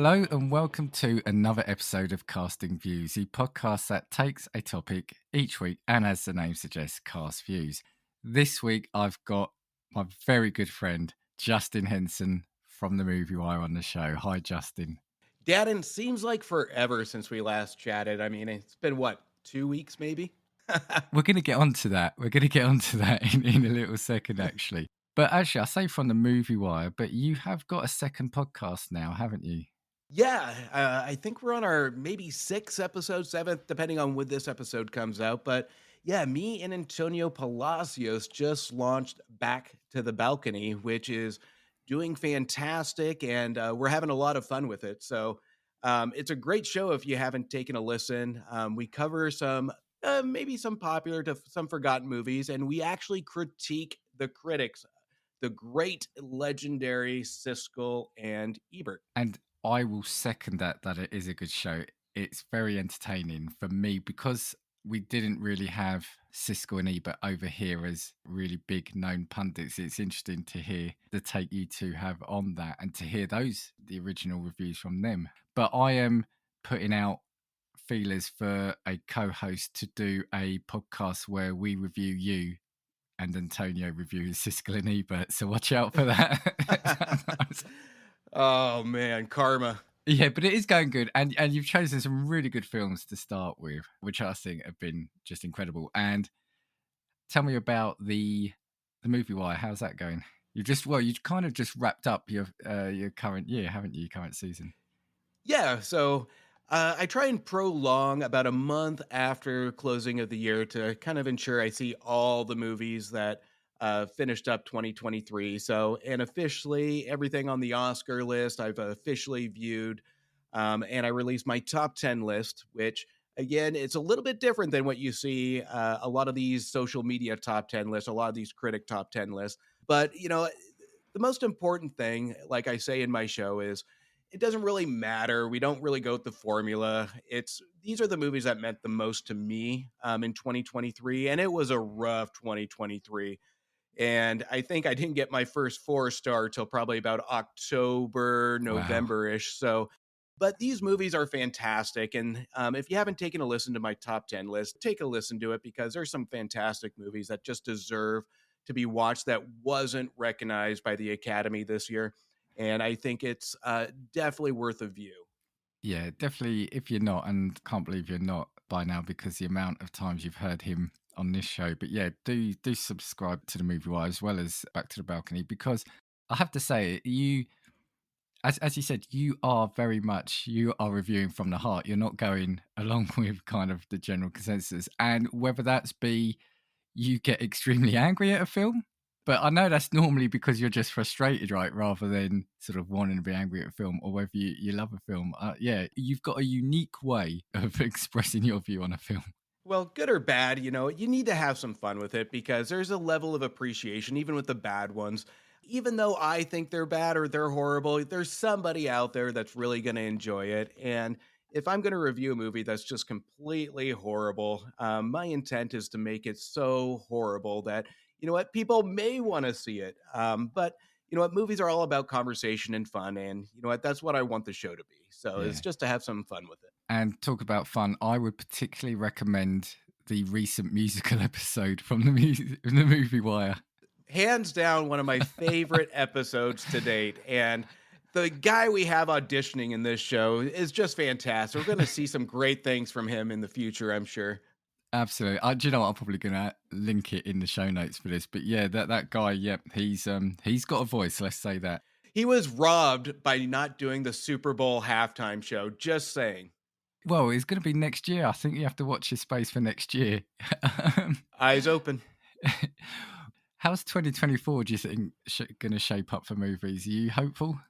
Hello and welcome to another episode of Casting Views, the podcast that takes a topic each week and, as the name suggests, cast views. This week I've got my very good friend Justin Henson from the Movie Wire on the show. Hi, Justin. Darren, seems like forever since we last chatted. I mean, it's been what, 2 weeks maybe? We're going to get onto that. We're going to get onto that in a little second, actually. But actually, I say from the Movie Wire, but you have got a second podcast now, haven't you? Yeah, I think we're on our maybe 6th episode, 7th, depending on when this episode comes out. But yeah, me and Antonio Palacios just launched Back to the Balcony, which is doing fantastic, and we're having a lot of fun with it. So it's a great show if you haven't taken a listen. We cover some, maybe some popular to some forgotten movies, and we actually critique the critics, the great, legendary Siskel and Ebert. And I will second that it is a good show. It's very entertaining for me because we didn't really have Siskel and Ebert over here as really big known pundits. It's interesting to hear the take you two have on that and to hear the original reviews from them. But I am putting out feelers for a co-host to do a podcast where we review you and Antonio reviews Siskel and Ebert. So watch out for that. Oh man, karma. Yeah, but it is going good, and you've chosen some really good films to start with, which I think have been just incredible. And tell me about the movie wire. How's that going? You've kind of just wrapped up your current year, haven't you? Current season. Yeah, so I try and prolong about a month after closing of the year to kind of ensure I see all the movies that finished up 2023. So, and officially everything on the Oscar list, I've officially viewed, and I released my top 10 list, which again, it's a little bit different than what you see a lot of these social media top 10 lists, a lot of these critic top 10 lists. But, the most important thing, like I say in my show, is it doesn't really matter. We don't really go with the formula. It's these are the movies that meant the most to me in 2023, and it was a rough 2023. And I think I didn't get my first 4-star till probably about October, Wow. November-ish. So, but these movies are fantastic. And if you haven't taken a listen to my top 10 list, take a listen to it because there's some fantastic movies that just deserve to be watched that wasn't recognized by the Academy this year. And I think it's definitely worth a view. Yeah, definitely. If you're not, and can't believe you're not by now because the amount of times you've heard him on this show. But yeah, do subscribe to the Movie Wire as well as Back to the Balcony because I have to say you. As you said, you are reviewing from the heart. You're not going along with kind of the general consensus. And whether that's be you get extremely angry at a film, but I know that's normally because you're just frustrated, right? Rather than sort of wanting to be angry at a film or whether you love a film. Yeah, you've got a unique way of expressing your view on a film. Well, good or bad, you need to have some fun with it because there's a level of appreciation, even with the bad ones. Even though I think they're bad or they're horrible, there's somebody out there that's really going to enjoy it. And if I'm going to review a movie that's just completely horrible, my intent is to make it so horrible that, people may want to see it. But, movies are all about conversation and fun. And, that's what I want the show to be. So it's Yeah. just to have some fun with it. And talk about fun. I would particularly recommend the recent musical episode from the movie Wire. Hands down one of my favorite episodes to date, and the guy we have auditioning in this show is just fantastic. We're gonna see some great things from him in the future, I'm sure. Absolutely. Do you know what? I'm probably going to link it in the show notes for this. But yeah, that guy, yep, he's got a voice. Let's say that. He was robbed by not doing the Super Bowl halftime show, just saying. Well, it's going to be next year. I think you have to watch his space for next year. Eyes open. How's 2024? Do you think going to shape up for movies? Are you hopeful?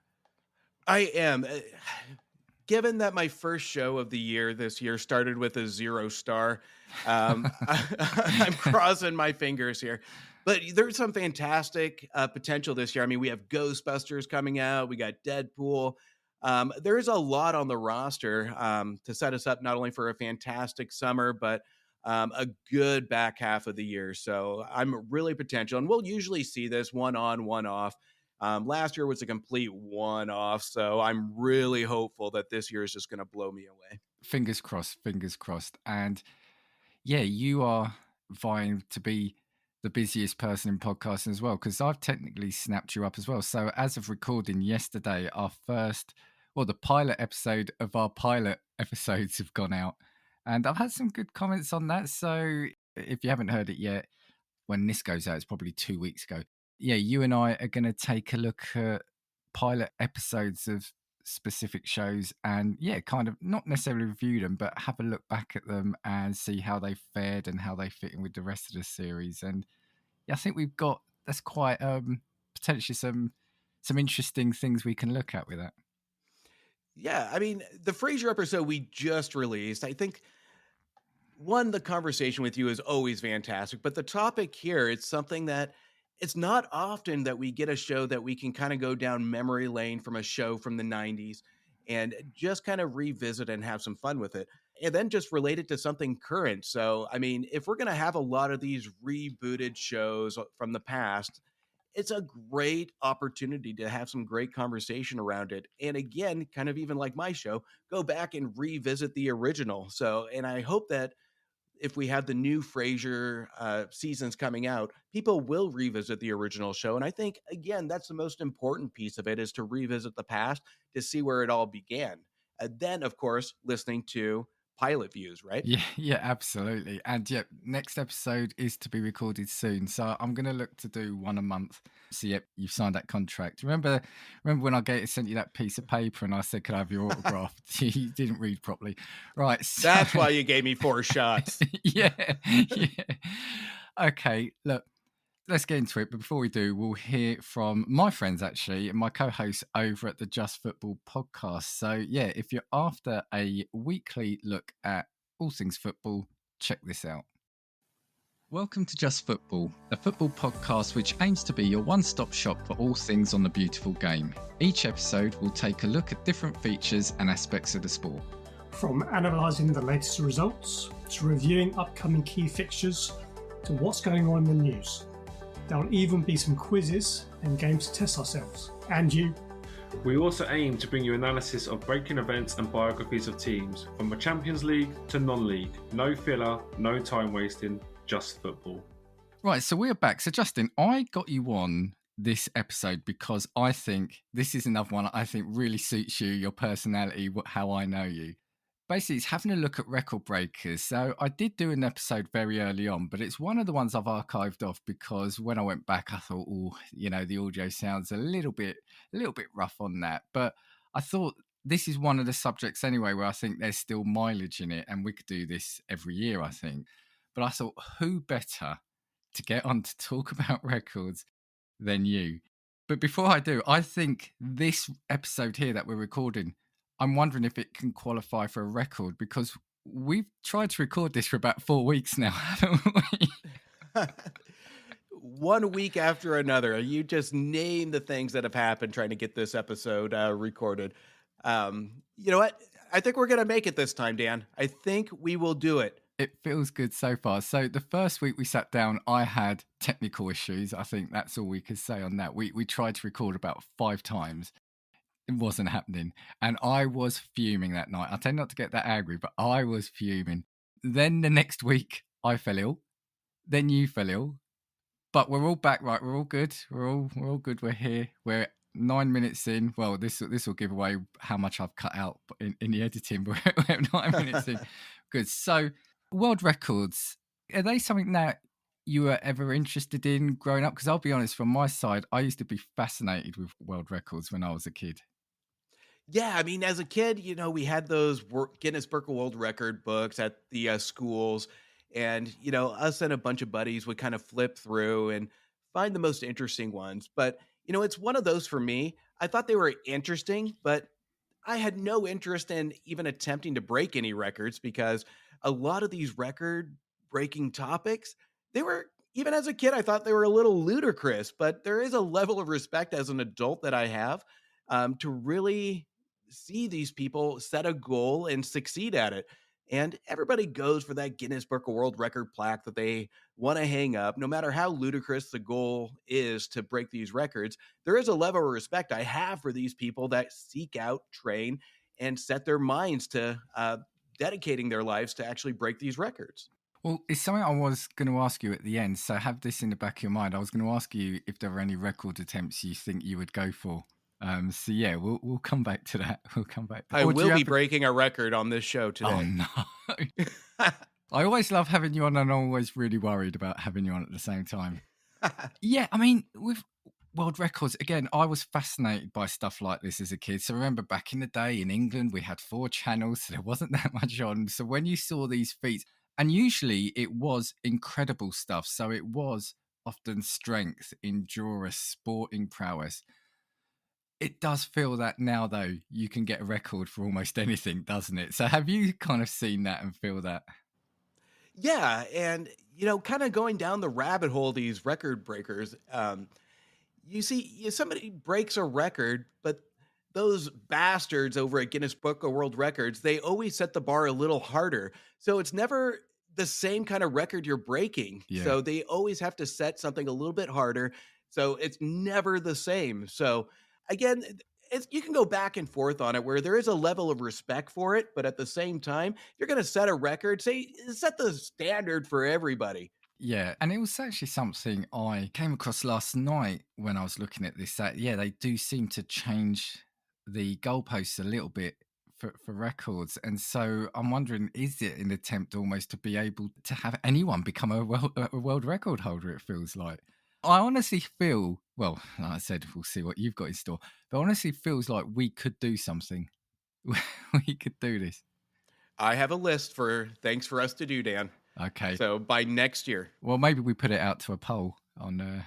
I am. Given that my first show of the year this year started with a 0-star, I'm crossing my fingers here. But there's some fantastic potential this year. I mean, we have Ghostbusters coming out. We got Deadpool. There's a lot on the roster to set us up not only for a fantastic summer, but a good back half of the year. So I'm really potential. And we'll usually see this one on, one off. Last year was a complete one off. So I'm really hopeful that this year is just going to blow me away. Fingers crossed, fingers crossed. And yeah, you are vying to be the busiest person in podcasting as well, because I've technically snapped you up as well. So as of recording yesterday, our first, well, the pilot episode of our pilot episodes have gone out, and I've had some good comments on that. So if you haven't heard it yet, when this goes out, it's probably 2 weeks ago. Yeah, you and I are going to take a look at pilot episodes of specific shows and yeah, kind of not necessarily review them, but have a look back at them and see how they fared and how they fit in with the rest of the series. And yeah, I think we've got that's quite potentially some interesting things we can look at with that. Yeah, I mean, the Frasier episode we just released, I think one, the conversation with you is always fantastic, but the topic here, it's something that it's not often that we get a show that we can kind of go down memory lane from a show from the 90s and just kind of revisit and have some fun with it. And then just relate it to something current. So, I mean, if we're going to have a lot of these rebooted shows from the past, it's a great opportunity to have some great conversation around it. And again, kind of even like my show, go back and revisit the original. So, and I hope that if we have the new Frasier seasons coming out, people will revisit the original show. And I think, again, that's the most important piece of it is to revisit the past to see where it all began. And then, of course, listening to pilot views, right? Yeah, yeah, absolutely. And yeah, next episode is to be recorded soon. So I'm gonna look to do one a month. So yep, you've signed that contract. Remember when sent you that piece of paper and I said, could I have your autograph? You didn't read properly. Right. So That's why you gave me 4 shots. yeah, yeah. Okay, look, let's get into it. But before we do, we'll hear from my friends, actually, my co-hosts over at the Just Football podcast. So yeah, if you're after a weekly look at all things football, check this out. Welcome to Just Football, a football podcast which aims to be your one-stop shop for all things on the beautiful game. Each episode will take a look at different features and aspects of the sport. From analysing the latest results, to reviewing upcoming key fixtures, to what's going on in the news. There'll even be some quizzes and games to test ourselves. And you. We also aim to bring you analysis of breaking events and biographies of teams, from the Champions League to non-league. No filler, no time wasting, just football. Right, so we're back. So Justin, I got you on this episode because I think this is another one I think really suits you, your personality, how I know you. Basically, it's having a look at record breakers. So I did do an episode very early on, but it's one of the ones I've archived off because when I went back, I thought, oh, the audio sounds a little bit rough on that. But I thought this is one of the subjects anyway where I think there's still mileage in it, and we could do this every year, I think. But I thought, who better to get on to talk about records than you? But before I do, I think this episode here that we're recording, I'm wondering if it can qualify for a record because we've tried to record this for about 4 weeks now, haven't we? 1 week after another. You just name the things that have happened trying to get this episode recorded. You know what? I think we're going to make it this time, Dan. I think we will do it. It feels good so far. So the first week we sat down, I had technical issues. I think that's all we could say on that. We tried to record about 5 times. It wasn't happening. And I was fuming that night. I tend not to get that angry, but I was fuming. Then the next week, I fell ill. Then you fell ill. But we're all back, right? We're all good. We're all good. We're here. We're 9 minutes in. Well, this will give away how much I've cut out in the editing, but we're 9 minutes in. Good. So, world records, are they something that you were ever interested in growing up? Because I'll be honest, from my side, I used to be fascinated with world records when I was a kid. Yeah, I mean, as a kid, we had those Guinness Book of World Record books at the schools, and us and a bunch of buddies would kind of flip through and find the most interesting ones. But it's one of those for me. I thought they were interesting, but I had no interest in even attempting to break any records because a lot of these record breaking topics, they were, even as a kid, I thought they were a little ludicrous. But there is a level of respect as an adult that I have to really see these people set a goal and succeed at it. And everybody goes for that Guinness Book of World Record plaque that they want to hang up. No matter how ludicrous the goal is to break these records, there is a level of respect I have for these people that seek out, train, and set their minds to dedicating their lives to actually break these records. Well, it's something I was going to ask you at the end. So have this in the back of your mind. I was going to ask you if there were any record attempts you think you would go for. So yeah, we'll come back to that. We'll come back. I will be breaking a record on this show today. Oh no! I always love having you on, and I'm always really worried about having you on at the same time. Yeah, I mean, with world records, again, I was fascinated by stuff like this as a kid. So remember back in the day in England, we had 4 channels, so there wasn't that much on. So when you saw these feats, and usually it was incredible stuff. So it was often strength, endurance, sporting prowess. It does feel that now, though, you can get a record for almost anything, doesn't it? So have you kind of seen that and feel that? Yeah, and kind of going down the rabbit hole, these record breakers. You see, somebody breaks a record, but those bastards over at Guinness Book of World Records, they always set the bar a little harder. So it's never the same kind of record you're breaking. Yeah. So they always have to set something a little bit harder. So it's never the same. So again, you can go back and forth on it where there is a level of respect for it, but at the same time, if you're going to set a record, set the standard for everybody. Yeah, and it was actually something I came across last night when I was looking at this. That yeah, they do seem to change the goalposts a little bit for records, and so I'm wondering, is it an attempt almost to be able to have anyone become a world record holder? It feels like. I honestly feel, well, like I said, we'll see what you've got in store, but honestly feels like we could do something. We could do this. I have a list for things for us to do, Dan. Okay. So by next year. Well, maybe we put it out to a poll on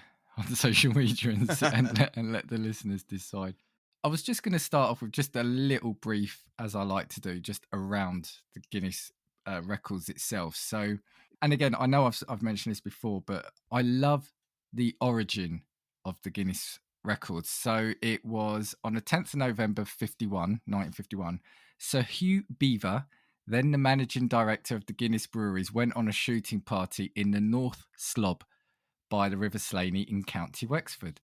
social media and let the listeners decide. I was just going to start off with just a little brief, as I like to do, just around the Guinness records itself. So, and again, I know I've mentioned this before, but I love the origin of the Guinness records. So it was on the 10th of November 1951, Sir Hugh Beaver, then the managing director of the Guinness breweries, went on a shooting party in the North Slob by the River Slaney in County Wexford.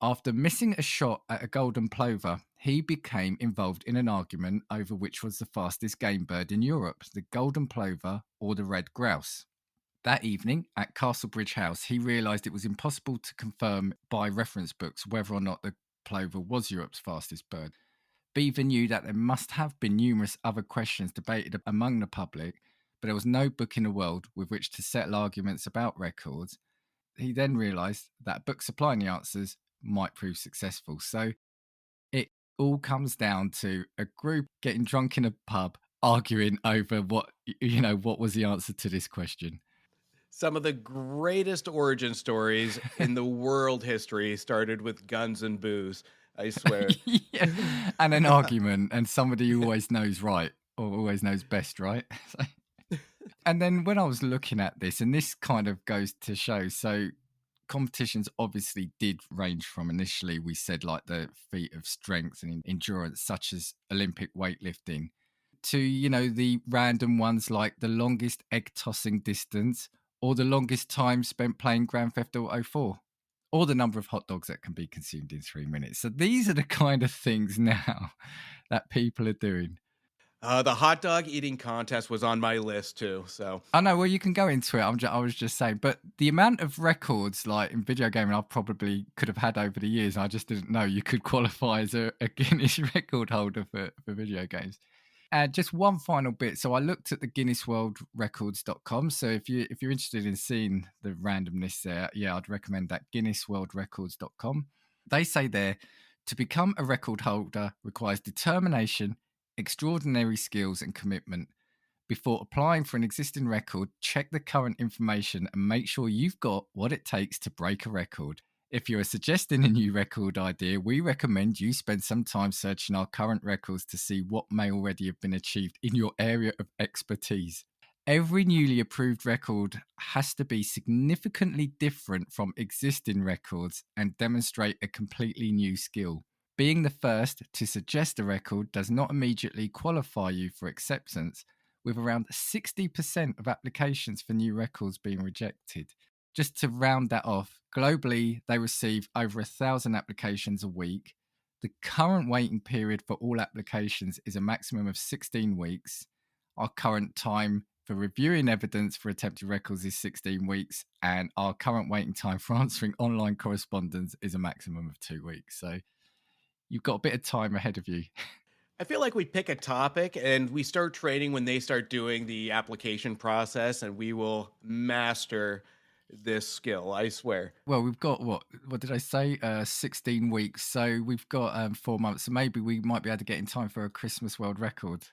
After missing a shot at a golden plover, he became involved in an argument over which was the fastest game bird in Europe, the golden plover or the red grouse. That evening at Castlebridge House, he realised it was impossible to confirm by reference books whether or not the plover was Europe's fastest bird. Beaver knew that there must have been numerous other questions debated among the public, but there was no book in the world with which to settle arguments about records. He then realised that a book supplying the answers might prove successful. So it all comes down to a group getting drunk in a pub, arguing over what was the answer to this question. Some of the greatest origin stories in the world history started with guns and booze. I swear. Yeah. And an argument, and somebody who always knows right or always knows best, right? And then when I was looking at this, and this kind of goes to show, so competitions obviously did range from initially, we said, like the feat of strength and endurance, such as Olympic weightlifting, to, the random ones like the longest egg tossing distance or the longest time spent playing Grand Theft Auto 4. Or the number of hot dogs that can be consumed in 3 minutes. So these are the kind of things now that people are doing. The hot dog eating contest was on my list too. So I know. Well, you can go into it. I was just saying, but the amount of records like in video gaming I probably could have had over the years, I just didn't know you could qualify as a Guinness record holder for video games. Just one final bit. So I looked at the GuinnessWorldRecords.com. So if you're interested in seeing the randomness there, yeah, I'd recommend that GuinnessWorldRecords.com. They say there, to become a record holder requires determination, extraordinary skills and commitment. Before applying for an existing record, check the current information and make sure you've got what it takes to break a record. If you're suggesting a new record idea, we recommend you spend some time searching our current records to see what may already have been achieved in your area of expertise. Every newly approved record has to be significantly different from existing records and demonstrate a completely new skill. Being the first to suggest a record does not immediately qualify you for acceptance. with around 60% of applications for new records being rejected. Just to round that off, globally, they receive over 1,000 applications a week. The current waiting period for all applications is a maximum of 16 weeks. Our current time for reviewing evidence for attempted records is 16 weeks, and our current waiting time for answering online correspondence is a maximum of 2 weeks. So you've got a bit of time ahead of you. I feel like we pick a topic and we start training when they start doing the application process, and we will master this skill, I swear. Well, we've got what did I say? 16 weeks. So we've got 4 months. So maybe we might be able to get in time for a Christmas world record.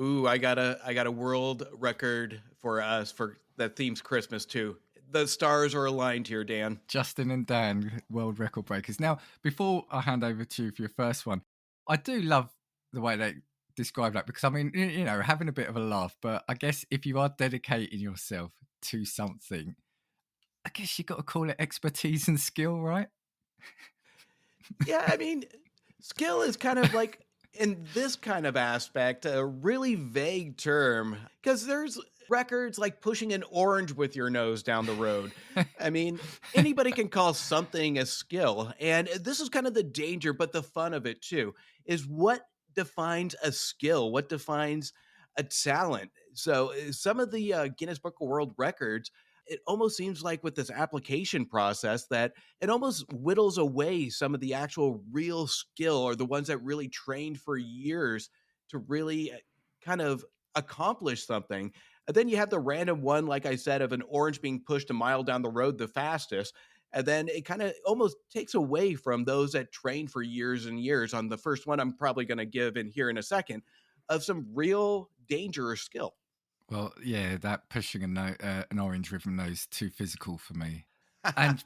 Ooh, I got a world record for us for that theme's Christmas too. The stars are aligned here, Dan. Justin and Dan, world record breakers. Now, before I hand over to you for your first one, I do love the way they describe that, because I mean, having a bit of a laugh, but I guess if you are dedicating yourself to something, I guess you got to call it expertise and skill, right? Yeah, I mean, skill is kind of like, in this kind of aspect, a really vague term, because there's records like pushing an orange with your nose down the road. I mean, anybody can call something a skill. And this is kind of the danger, but the fun of it too, is what defines a skill, what defines a talent. So some of the Guinness Book of World Records, it almost seems like with this application process that it almost whittles away some of the actual real skill, or the ones that really trained for years to really kind of accomplish something. And then you have the random one, like I said, of an orange being pushed a mile down the road the fastest. And then it kind of almost takes away from those that trained for years and years. On the first one, I'm probably going to give in here in a second, of some real danger or skill. Well, yeah, that pushing an orange with a nose, too physical for me. And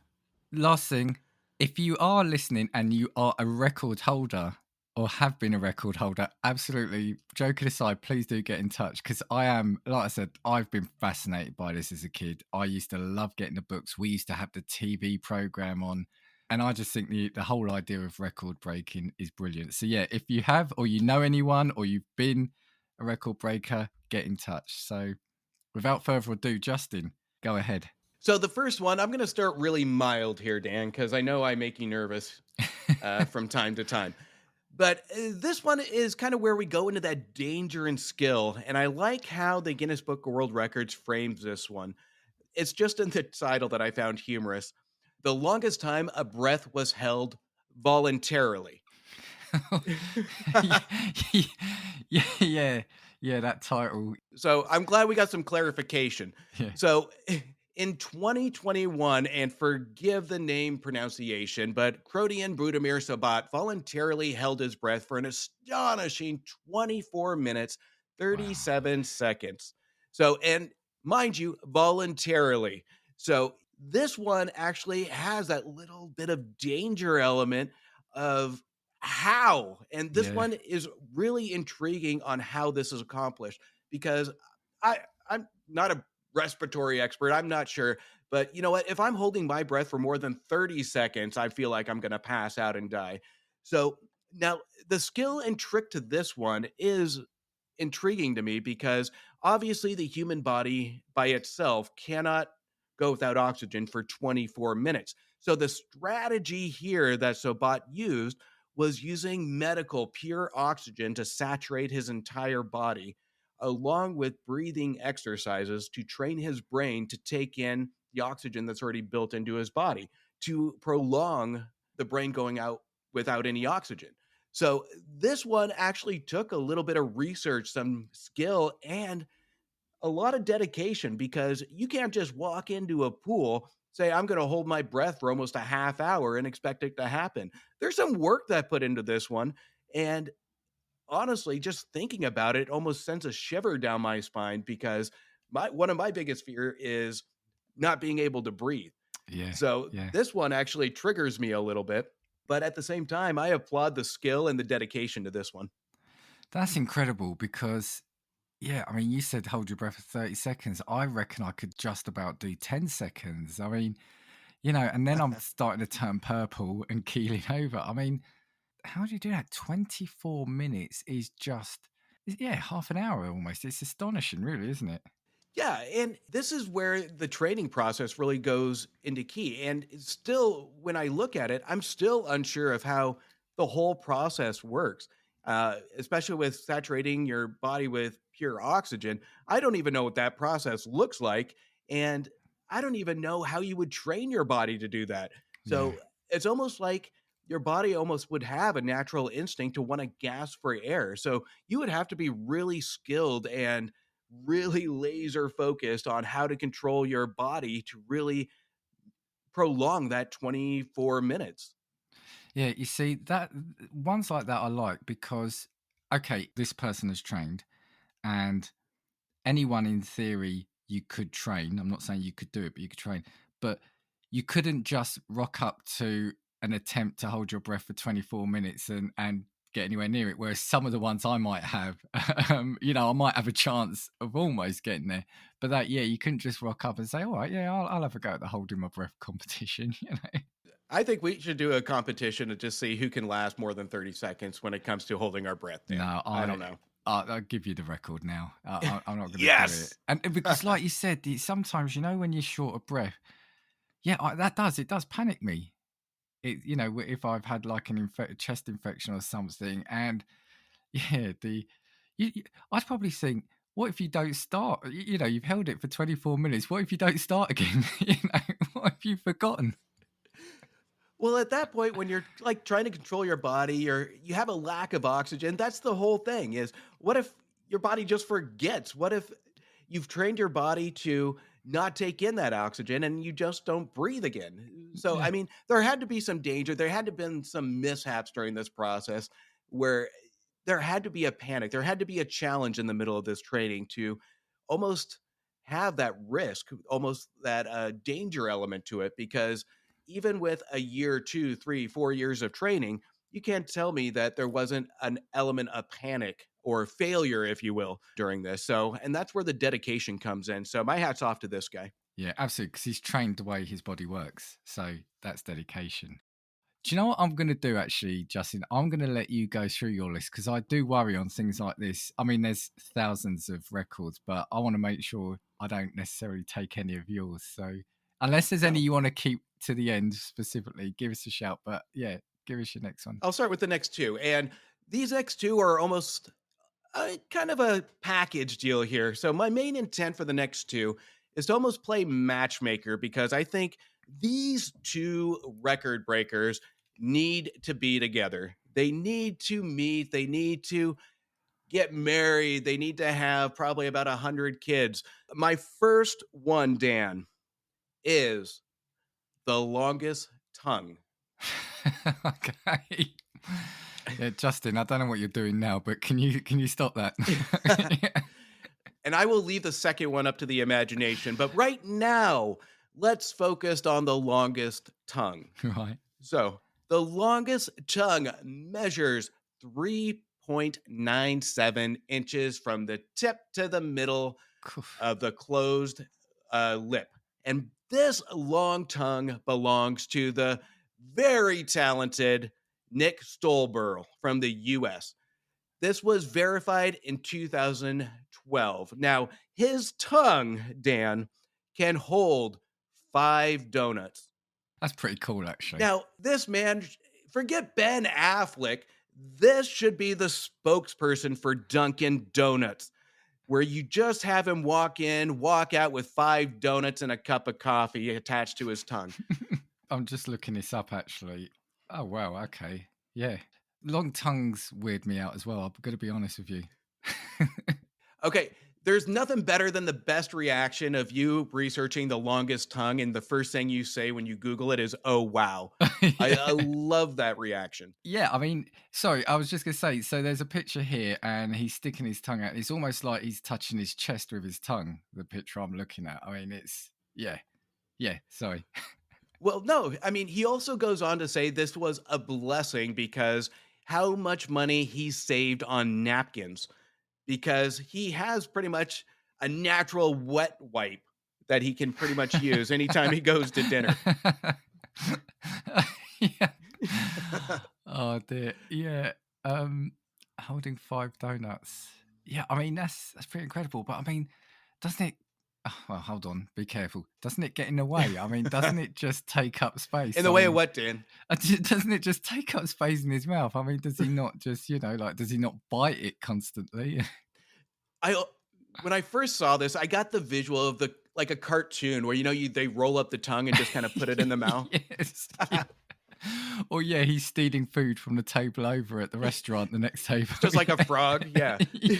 last thing, if you are listening and you are a record holder or have been a record holder, absolutely, joking aside, please do get in touch, because I am, like I said, I've been fascinated by this as a kid. I used to love getting the books. We used to have the TV program on, and I just think the whole idea of record breaking is brilliant. So yeah, if you have, or you know anyone, or you've been a record breaker, get in touch. So without further ado, Justin, go ahead. So the first one, I'm going to start really mild here, Dan, because I know I make you nervous from time to time. But this one is kind of where we go into that danger and skill. And I like how the Guinness Book of World Records frames this one. It's just in the title that I found humorous. The longest time a breath was held voluntarily. yeah, that title. So I'm glad we got some clarification. Yeah. So in 2021, and forgive the name pronunciation, but Krodian Budimir Sabat voluntarily held his breath for an astonishing 24 minutes, 37 seconds. So, and mind you, voluntarily. So this one actually has that little bit of danger element of how, and this Yeah. one is really intriguing on how this is accomplished, because I'm not a respiratory expert. I'm not sure. But you know what? If I'm holding my breath for more than 30 seconds, I feel like I'm going to pass out and die. So now the skill and trick to this one is intriguing to me, because obviously the human body by itself cannot go without oxygen for 24 minutes. So the strategy here that Sobat used was using medical pure oxygen to saturate his entire body, along with breathing exercises to train his brain to take in the oxygen that's already built into his body, to prolong the brain going out without any oxygen. So this one actually took a little bit of research, some skill, and a lot of dedication, because you can't just walk into a pool, say, I'm going to hold my breath for almost a half hour and expect it to happen. There's some work that put into this one. And honestly, just thinking about it almost sends a shiver down my spine, because one of my biggest fear is not being able to breathe. Yeah. So yeah. this one actually triggers me a little bit, but at the same time, I applaud the skill and the dedication to this one. That's incredible, because yeah, I mean, you said hold your breath for 30 seconds. I reckon I could just about do 10 seconds. I mean, and then I'm starting to turn purple and keeling over. I mean, how do you do that? 24 minutes is just Yeah, half an hour almost. It's astonishing, really, isn't it? Yeah, and this is where the training process really goes into key. And it's still, when I look at it, I'm still unsure of how the whole process works, especially with saturating your body with pure oxygen. I don't even know what that process looks like. And I don't even know how you would train your body to do that. Yeah. So it's almost like your body almost would have a natural instinct to want to gasp for air. So you would have to be really skilled and really laser focused on how to control your body to really prolong that 24 minutes. Yeah, you see that ones like that I like because okay, this person has trained and anyone in theory you could train. I'm not saying you could do it, but you could train. But you couldn't just rock up to an attempt to hold your breath for 24 minutes and get anywhere near it. Whereas some of the ones I might have, I might have a chance of almost getting there. But that, yeah, you couldn't just rock up and say, all right, yeah, I'll have a go at the holding my breath competition. I think we should do a competition to just see who can last more than 30 seconds when it comes to holding our breath. Dan. No, I don't know. I'll give you the record now. I'm not going to do Yes. it. And because, like you said, sometimes when you're short of breath, yeah, it does panic me. If I've had like an chest infection or something, and yeah, I'd probably think, what if you don't start? You've held it for 24 minutes. What if you don't start again? What have you forgotten? Well, at that point, when you're like trying to control your body or you have a lack of oxygen, that's the whole thing is what if your body just forgets? What if you've trained your body to not take in that oxygen and you just don't breathe again? So, Yeah, I mean, there had to be some danger. There had to have been some mishaps during this process where there had to be a panic. There had to be a challenge in the middle of this training to almost have that risk, almost that danger element to it, because even with a year, 2, 3, 4 years of training, you can't tell me that there wasn't an element of panic or failure, if you will, during this. So, and that's where the dedication comes in. So, my hat's off to this guy. yeah, absolutely. Because he's trained the way his body works. So that's dedication. Do you know what I'm going to do, actually, Justin? I'm going to let you go through your list because I do worry on things like this. I mean, there's thousands of records, but I want to make sure I don't necessarily take any of yours. So, unless there's any Oh, you want to keep to the end specifically, give us a shout. But yeah, give us your next one. I'll start with the next two. And these next two are almost kind of a package deal here. So, my main intent for the next two is to almost play matchmaker because I think these two record breakers need to be together. They need to meet, they need to get married, they need to have probably about 100 kids. My first one, Dan, is the longest tongue. Okay. Yeah, Justin, I don't know what you're doing now, but can you stop that? Yeah. And I will leave the second one up to the imagination. But right now, let's focus on the longest tongue. Right. So the longest tongue measures 3.97 inches from the tip to the middle of the closed lip. And this long tongue belongs to the very talented Nick Stolberl from the US. This was verified in 2012. Now, his tongue, Dan, can hold 5 donuts. That's pretty cool, actually. Now, this man, forget Ben Affleck, this should be the spokesperson for Dunkin' Donuts, where you just have him walk in, walk out with 5 donuts and a cup of coffee attached to his tongue. I'm just looking this up, actually. Oh, wow. Okay. Yeah. Long tongues weird me out as well. I'm going to be honest with you. Okay, there's nothing better than the best reaction of you researching the longest tongue, and the first thing you say when you Google it is, oh, wow. I Yeah. love that reaction. Yeah, I mean, sorry, I was just going to say, so there's a picture here and he's sticking his tongue out. It's almost like he's touching his chest with his tongue, the picture I'm looking at. I mean, yeah, sorry. Well, no, I mean, he also goes on to say this was a blessing because how much money he saved on napkins, because he has pretty much a natural wet wipe that he can pretty much use anytime he goes to dinner. Yeah. Oh dear. Yeah. Holding 5 donuts. Yeah, I mean, that's pretty incredible. But I mean, doesn't it? Oh, well, hold on, be careful. Doesn't it get in the way? I mean, doesn't it just take up In space? the I way of mean, what, Dan? doesn't it just take up space in his mouth? I mean, does he not just, like, does he not bite it constantly? I when I first saw this, I got the visual of the like a cartoon where they roll up the tongue and just kind of put it in the mouth. Yes. Yeah. Or yeah, he's stealing food from the table over at the restaurant, the next table. Just like a frog. Yeah. Yeah.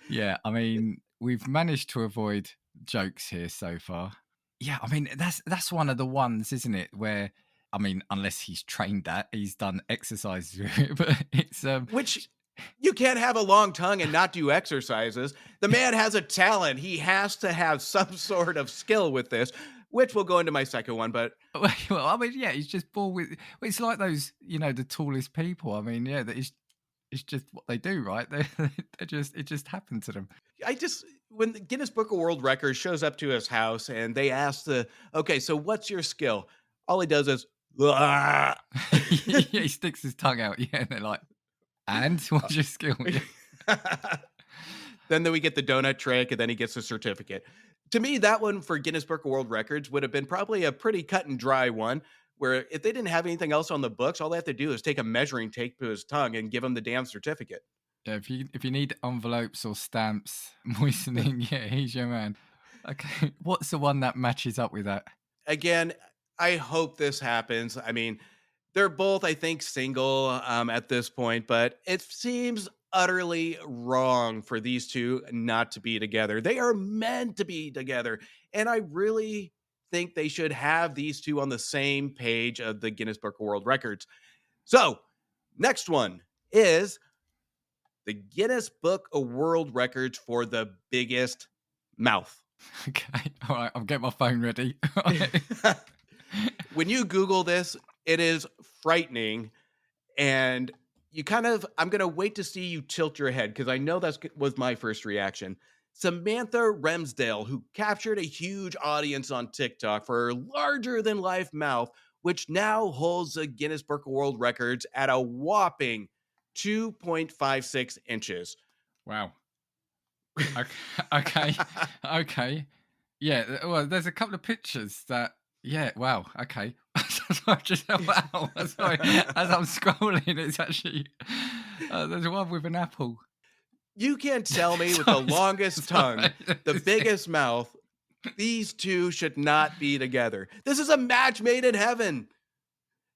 Yeah, I mean, we've managed to avoid jokes here so far. Yeah, I mean, that's one of the ones, isn't it, where I mean, unless he's trained that, he's done exercises with it, but it's Which you can't have a long tongue and not do exercises. The man has a talent. He has to have some sort of skill with this, which will go into my second one. But well, I mean, yeah, he's just born with. It's like those, the tallest people. I mean, yeah, that is. It's just what they do, right? They just it just happened to them. when the Guinness Book of World Records shows up to his house and they ask okay, so what's your skill? All he does is, Yeah, he sticks his tongue out. Yeah, and they're like, and what's your skill? Yeah. Then we get the donut trick, and then he gets the certificate. To me, that one for Guinness Book of World Records would have been probably a pretty cut and dry one, where if they didn't have anything else on the books, all they have to do is take a measuring tape to his tongue and give him the damn certificate. Yeah, if you need envelopes or stamps moistening, yeah, he's your man. Okay, what's the one that matches up with that? Again, I hope this happens. I mean, they're both, I think, single at this point, but it seems utterly wrong for these two not to be together. They are meant to be together. And I really think they should have these two on the same page of the Guinness Book of World Records. So, next one is the Guinness Book of World Records for the biggest mouth. Okay, all right, I'll get my phone ready. When you Google this, it is frightening. And I'm going to wait to see you tilt your head because I know that was my first reaction. Samantha Remsdale, who captured a huge audience on TikTok for her larger than life mouth, which now holds the Guinness Book of World Records at a whopping 2.56 inches. Wow. Okay. Yeah, well, there's a couple of pictures that, yeah, wow, okay. Wow, sorry, as I'm scrolling, it's actually, there's one with an apple. You can't tell me with the longest tongue, the biggest mouth, these two should not be together. This is a match made in heaven.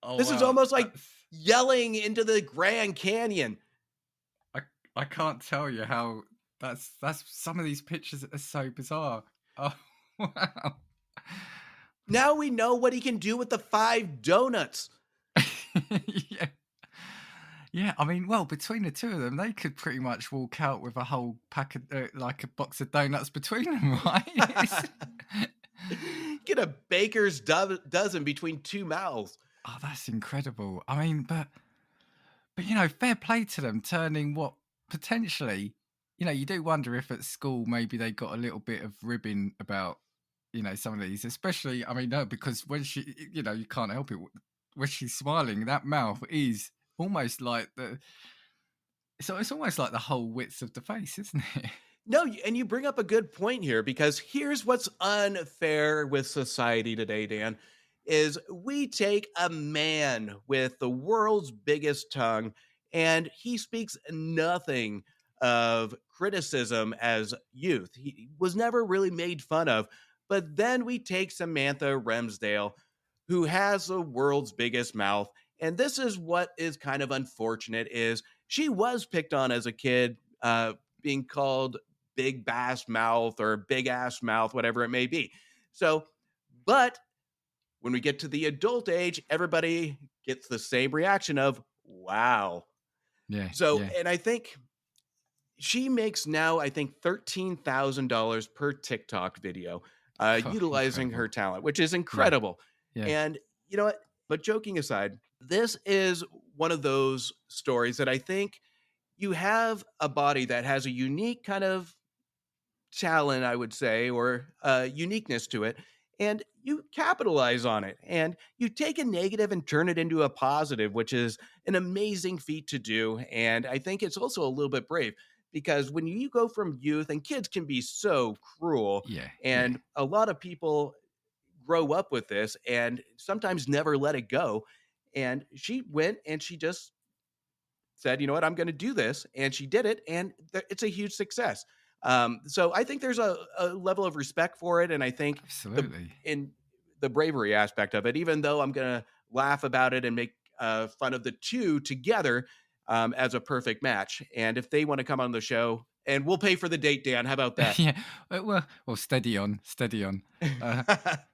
Oh, this is almost like yelling into the Grand Canyon. I can't tell you how that's some of these pictures are so bizarre. Oh, wow. Now we know what he can do with the 5 donuts. Yeah. Yeah, I mean, well, between the two of them, they could pretty much walk out with a whole pack of, like a box of donuts between them, right? Get a baker's dozen between 2 mouths. Oh, that's incredible. I mean, but fair play to them turning what potentially, you do wonder if at school maybe they got a little bit of ribbing about, some of these, especially, I mean, no, because when she, you can't help it. When she's smiling, that mouth is almost like it's almost like the whole width of the face, isn't it? No, and you bring up a good point here because here's what's unfair with society today, Dan, is we take a man with the world's biggest tongue and he speaks nothing of criticism as youth. He was never really made fun of. But then we take Samantha Remsdale, who has the world's biggest mouth. And this is what is kind of unfortunate is she was picked on as a kid, being called big bass mouth or big ass mouth, whatever it may be. So, but when we get to the adult age, everybody gets the same reaction of, wow. Yeah. So, yeah. And I think she makes now, I think, $13,000 per TikTok video, utilizing incredible. her talent, which is incredible. Yeah. And you know what? But joking aside, this is one of those stories that I think you have a body that has a unique kind of talent, I would say, or uniqueness to it. and you capitalize on it, and you take a negative and turn it into a positive, which is an amazing feat to do. And I think it's also a little bit brave, because when you go from youth, and kids can be so cruel, Yeah, yeah. and a lot of people grow up with this and sometimes never let it go. And she went and she just said, you know what, I'm going to do this. And she did it. And it's a huge success. So I think there's a level of respect for it. And I think Absolutely. in the bravery aspect of it, even though I'm going to laugh about it and make fun of the two together as a perfect match. And if they want to come on the show, and we'll pay for the date, Dan, how about that? Yeah. Well, steady on, steady on.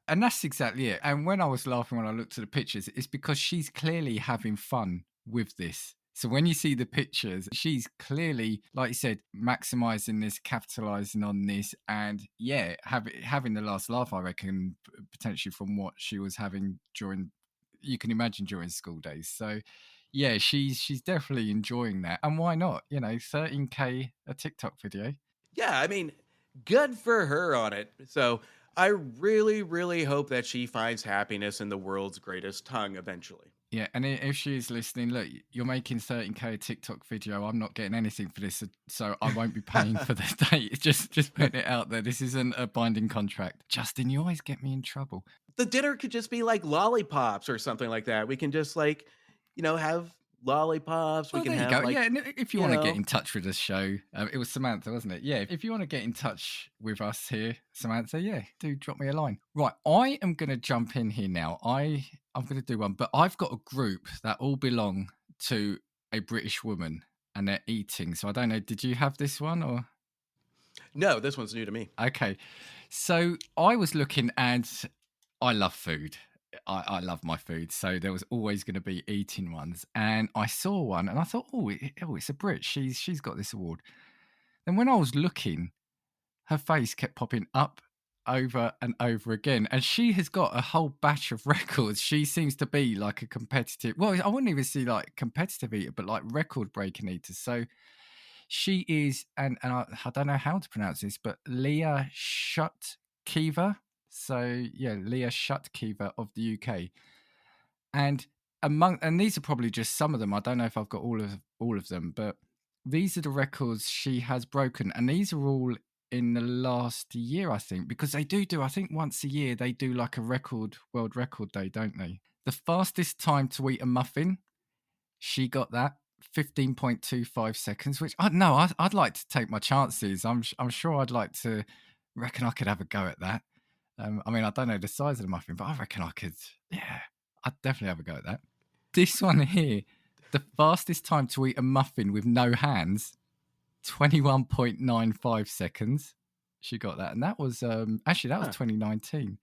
And that's exactly it. And when I was laughing when I looked at the pictures, it's because she's clearly having fun with this. So when you see the pictures, she's clearly, like you said, maximizing this, capitalizing on this, and yeah, having the last laugh, I reckon, potentially from what she was having during, you can imagine, during school days. So yeah, she's definitely enjoying that. And why not? 13K a TikTok video. Yeah, I mean, good for her on it. So I really, really hope that she finds happiness in the world's greatest tongue eventually. Yeah, and if she's listening, look, you're making 13K a TikTok video. I'm not getting anything for this, so I won't be paying for the date. Just putting it out there. This isn't a binding contract. Justin, you always get me in trouble. The dinner could just be like lollipops or something like that. We can just have lollipops. Well, We can there you have go. Yeah, and if you want to get in touch with the show, it was Samantha, wasn't it? Yeah, if you want to get in touch with us here, Samantha, yeah, do drop me a line. Right, I am going to jump in here now. I'm going to do one, but I've got a group that all belong to a British woman, and they're eating. So I don't know, did you have this one or? No, this one's new to me. Okay, so I was looking, and I love food. I love my food, so there was always going to be eating ones. And I saw one, and I thought, it's a Brit. She's got this award. Then when I was looking, her face kept popping up over and over again, and she has got a whole batch of records. She seems to be like a competitive. Well, I wouldn't even see like competitive eater, but like record-breaking eater. So she is, and I don't know how to pronounce this, but Leah Shutkever. So yeah, Leah Shutkever of the UK, and these are probably just some of them. I don't know if I've got all of them, but these are the records she has broken, and these are all in the last year, I think, because they do. I think once a year they do like a world record day, don't they? The fastest time to eat a muffin, she got that 15.25 seconds. Which I'd like to take my chances. I'm sure I'd like to. Reckon I could have a go at that. I mean, I don't know the size of the muffin, but I reckon I could. Yeah, I'd definitely have a go at that. This one here, the fastest time to eat a muffin with no hands, 21.95 seconds. She got that, and that was actually that was 2019.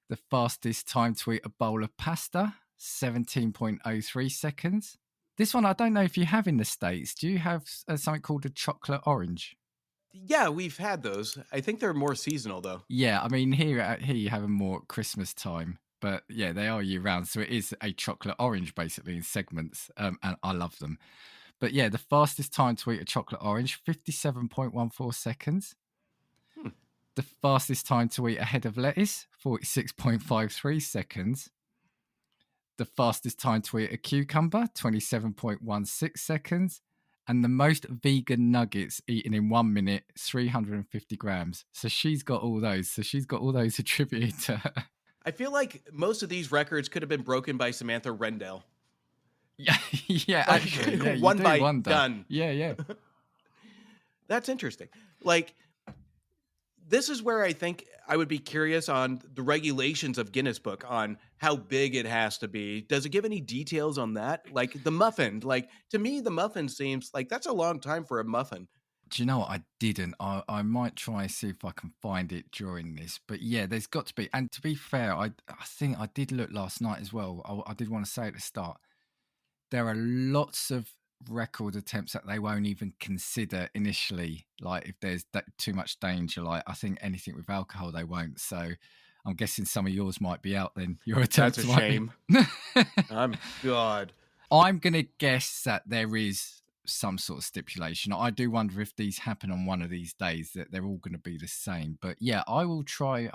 The fastest time to eat a bowl of pasta, 17.03 seconds. This one I don't know if you have in the States. Do you have something called a chocolate orange? Yeah, we've had those. I think they're more seasonal though. Yeah, I mean here you have them more at Christmas time, but yeah, they are year round. So it is a chocolate orange basically in segments, and I love them. But yeah, the fastest time to eat a chocolate orange, 57.14 seconds. The fastest time to eat a head of lettuce, 46.53 seconds. The fastest time to eat a cucumber, 27.16 seconds. And the most vegan nuggets eaten in 1 minute, 350 grams. So she's got all those. So she's got all those attributed to her. I feel like most of these records could have been broken by Samantha Rendell. Yeah, yeah, actually. Yeah, one bite, done. Yeah. That's interesting. Like, this is where I think I would be curious on the regulations of Guinness Book on how big it has to be. Does it give any details on that? Like the muffin, like to me, the muffin seems like that's a long time for a muffin. Do you know what? I didn't. I might try and see if I can find it during this. But yeah, there's got to be. And to be fair, I think I did look last night as well. I did want to say at the start, there are lots of record attempts that they won't even consider initially, like if there's too much danger. Like I think anything with alcohol they won't. So I'm guessing some of yours might be out then. Your attempts. That's a shame. I'm gonna guess that there is some sort of stipulation. I do wonder if these happen on one of these days that they're all going to be the same. But yeah, I will try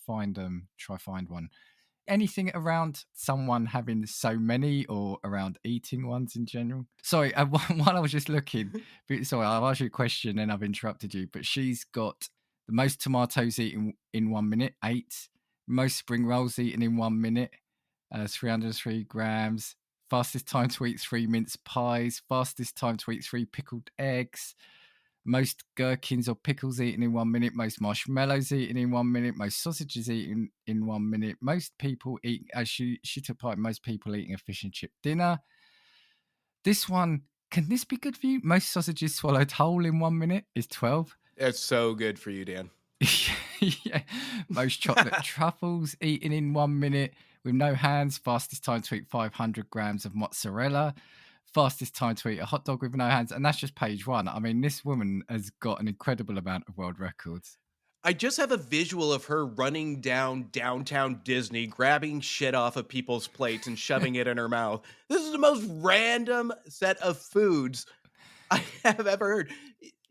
find one. Anything around someone having so many, or around eating ones in general? Sorry, while I was just looking, sorry, I've asked you a question and I've interrupted you, but she's got the most tomatoes eaten in 1 minute, 8. Most spring rolls eaten in 1 minute, 303 grams. Fastest time to eat 3 mince pies. Fastest time to eat 3 pickled eggs. Most gherkins or pickles eaten in 1 minute. Most marshmallows eaten in 1 minute. Most sausages eaten in 1 minute. Most people eat, as she took part in most people eating a fish and chip dinner. This one, can this be good for you? Most sausages swallowed whole in 1 minute is 12. It's so good for you, Dan. Yeah. Most chocolate truffles eaten in 1 minute with no hands. Fastest time to eat 500 grams of mozzarella. Fastest time to eat a hot dog with no hands. And that's just page 1. I mean, this woman has got an incredible amount of world records. I just have a visual of her running down downtown Disney, grabbing shit off of people's plates and shoving it in her mouth. This is the most random set of foods I have ever heard.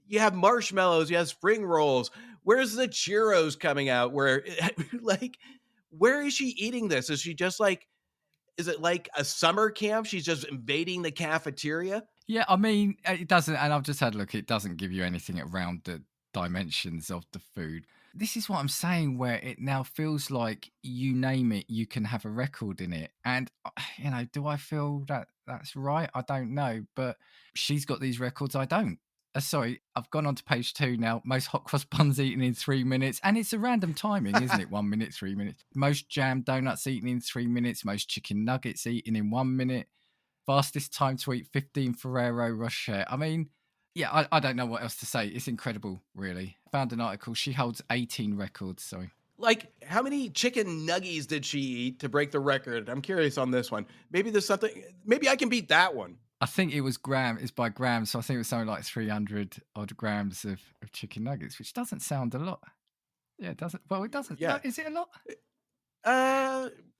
You have marshmallows, you have spring rolls. Where's the churros coming out? Where is she eating this? Is she just is it like a summer camp? She's just invading the cafeteria? Yeah, I mean, it doesn't, and I've just had a look, it doesn't give you anything around the dimensions of the food. This is what I'm saying, where it now feels like you name it, you can have a record in it. And, do I feel that that's right? I don't know, but she's got these records, I don't. Sorry, I've gone on to page 2 now. Most hot cross buns eaten in 3 minutes. And it's a random timing, isn't it? 1 minute, 3 minutes. Most jam donuts eaten in 3 minutes. Most chicken nuggets eaten in 1 minute. Fastest time to eat 15 Ferrero Rocher. I mean, yeah, I don't know what else to say. It's incredible, really. Found an article. She holds 18 records, sorry. How many chicken nuggies did she eat to break the record? I'm curious on this one. Maybe there's something, maybe I can beat that one. I think it was it's by grams, so I think it was something like 300 odd grams of chicken nuggets, which doesn't sound a lot. Yeah, it doesn't. Well, it doesn't. Yeah. No, is it a lot?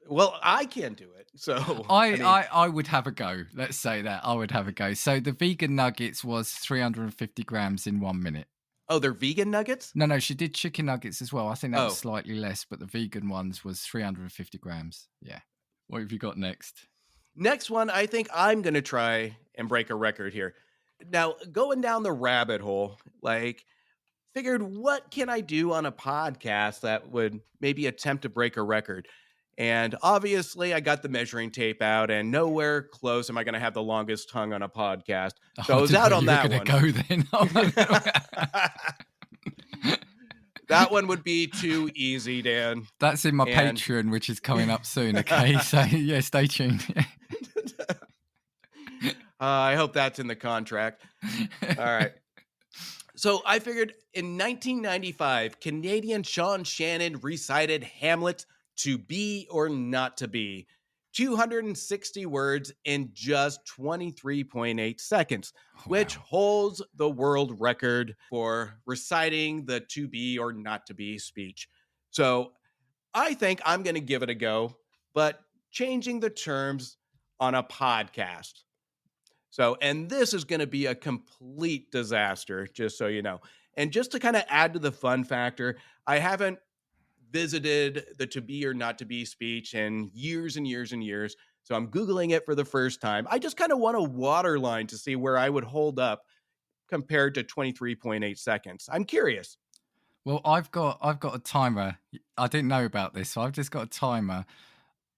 Well, I can't do it. So I would have a go. Let's say that I would have a go. So the vegan nuggets was 350 grams in 1 minute. Oh, they're vegan nuggets? No, she did chicken nuggets as well. I think that was slightly less, but the vegan ones was 350 grams. Yeah. What have you got next? Next one, I think I'm going to try and break a record here. Now, going down the rabbit hole, figured what can I do on a podcast that would maybe attempt to break a record? And obviously, I got the measuring tape out, and nowhere close am I going to have the longest tongue on a podcast. So I was out on that one. Go then. That one would be too easy, Dan. That's in my Patreon, which is coming up soon. Okay, so yeah, stay tuned. I hope that's in the contract. All right. So I figured in 1995, Canadian Sean Shannon recited Hamlet, To Be or Not to Be, 260 words in just 23.8 seconds, which holds the world record for reciting the to be or not to be speech. So I think I'm going to give it a go, but changing the terms on a podcast. So, and this is going to be a complete disaster, just so you know. And just to kind of add to the fun factor, I haven't visited the to be or not to be speech in years and years and years. So I'm Googling it for the first time. I just kind of want a waterline to see where I would hold up compared to 23.8 seconds. I'm curious. Well, I've got a timer. I didn't know about this, so I've just got a timer.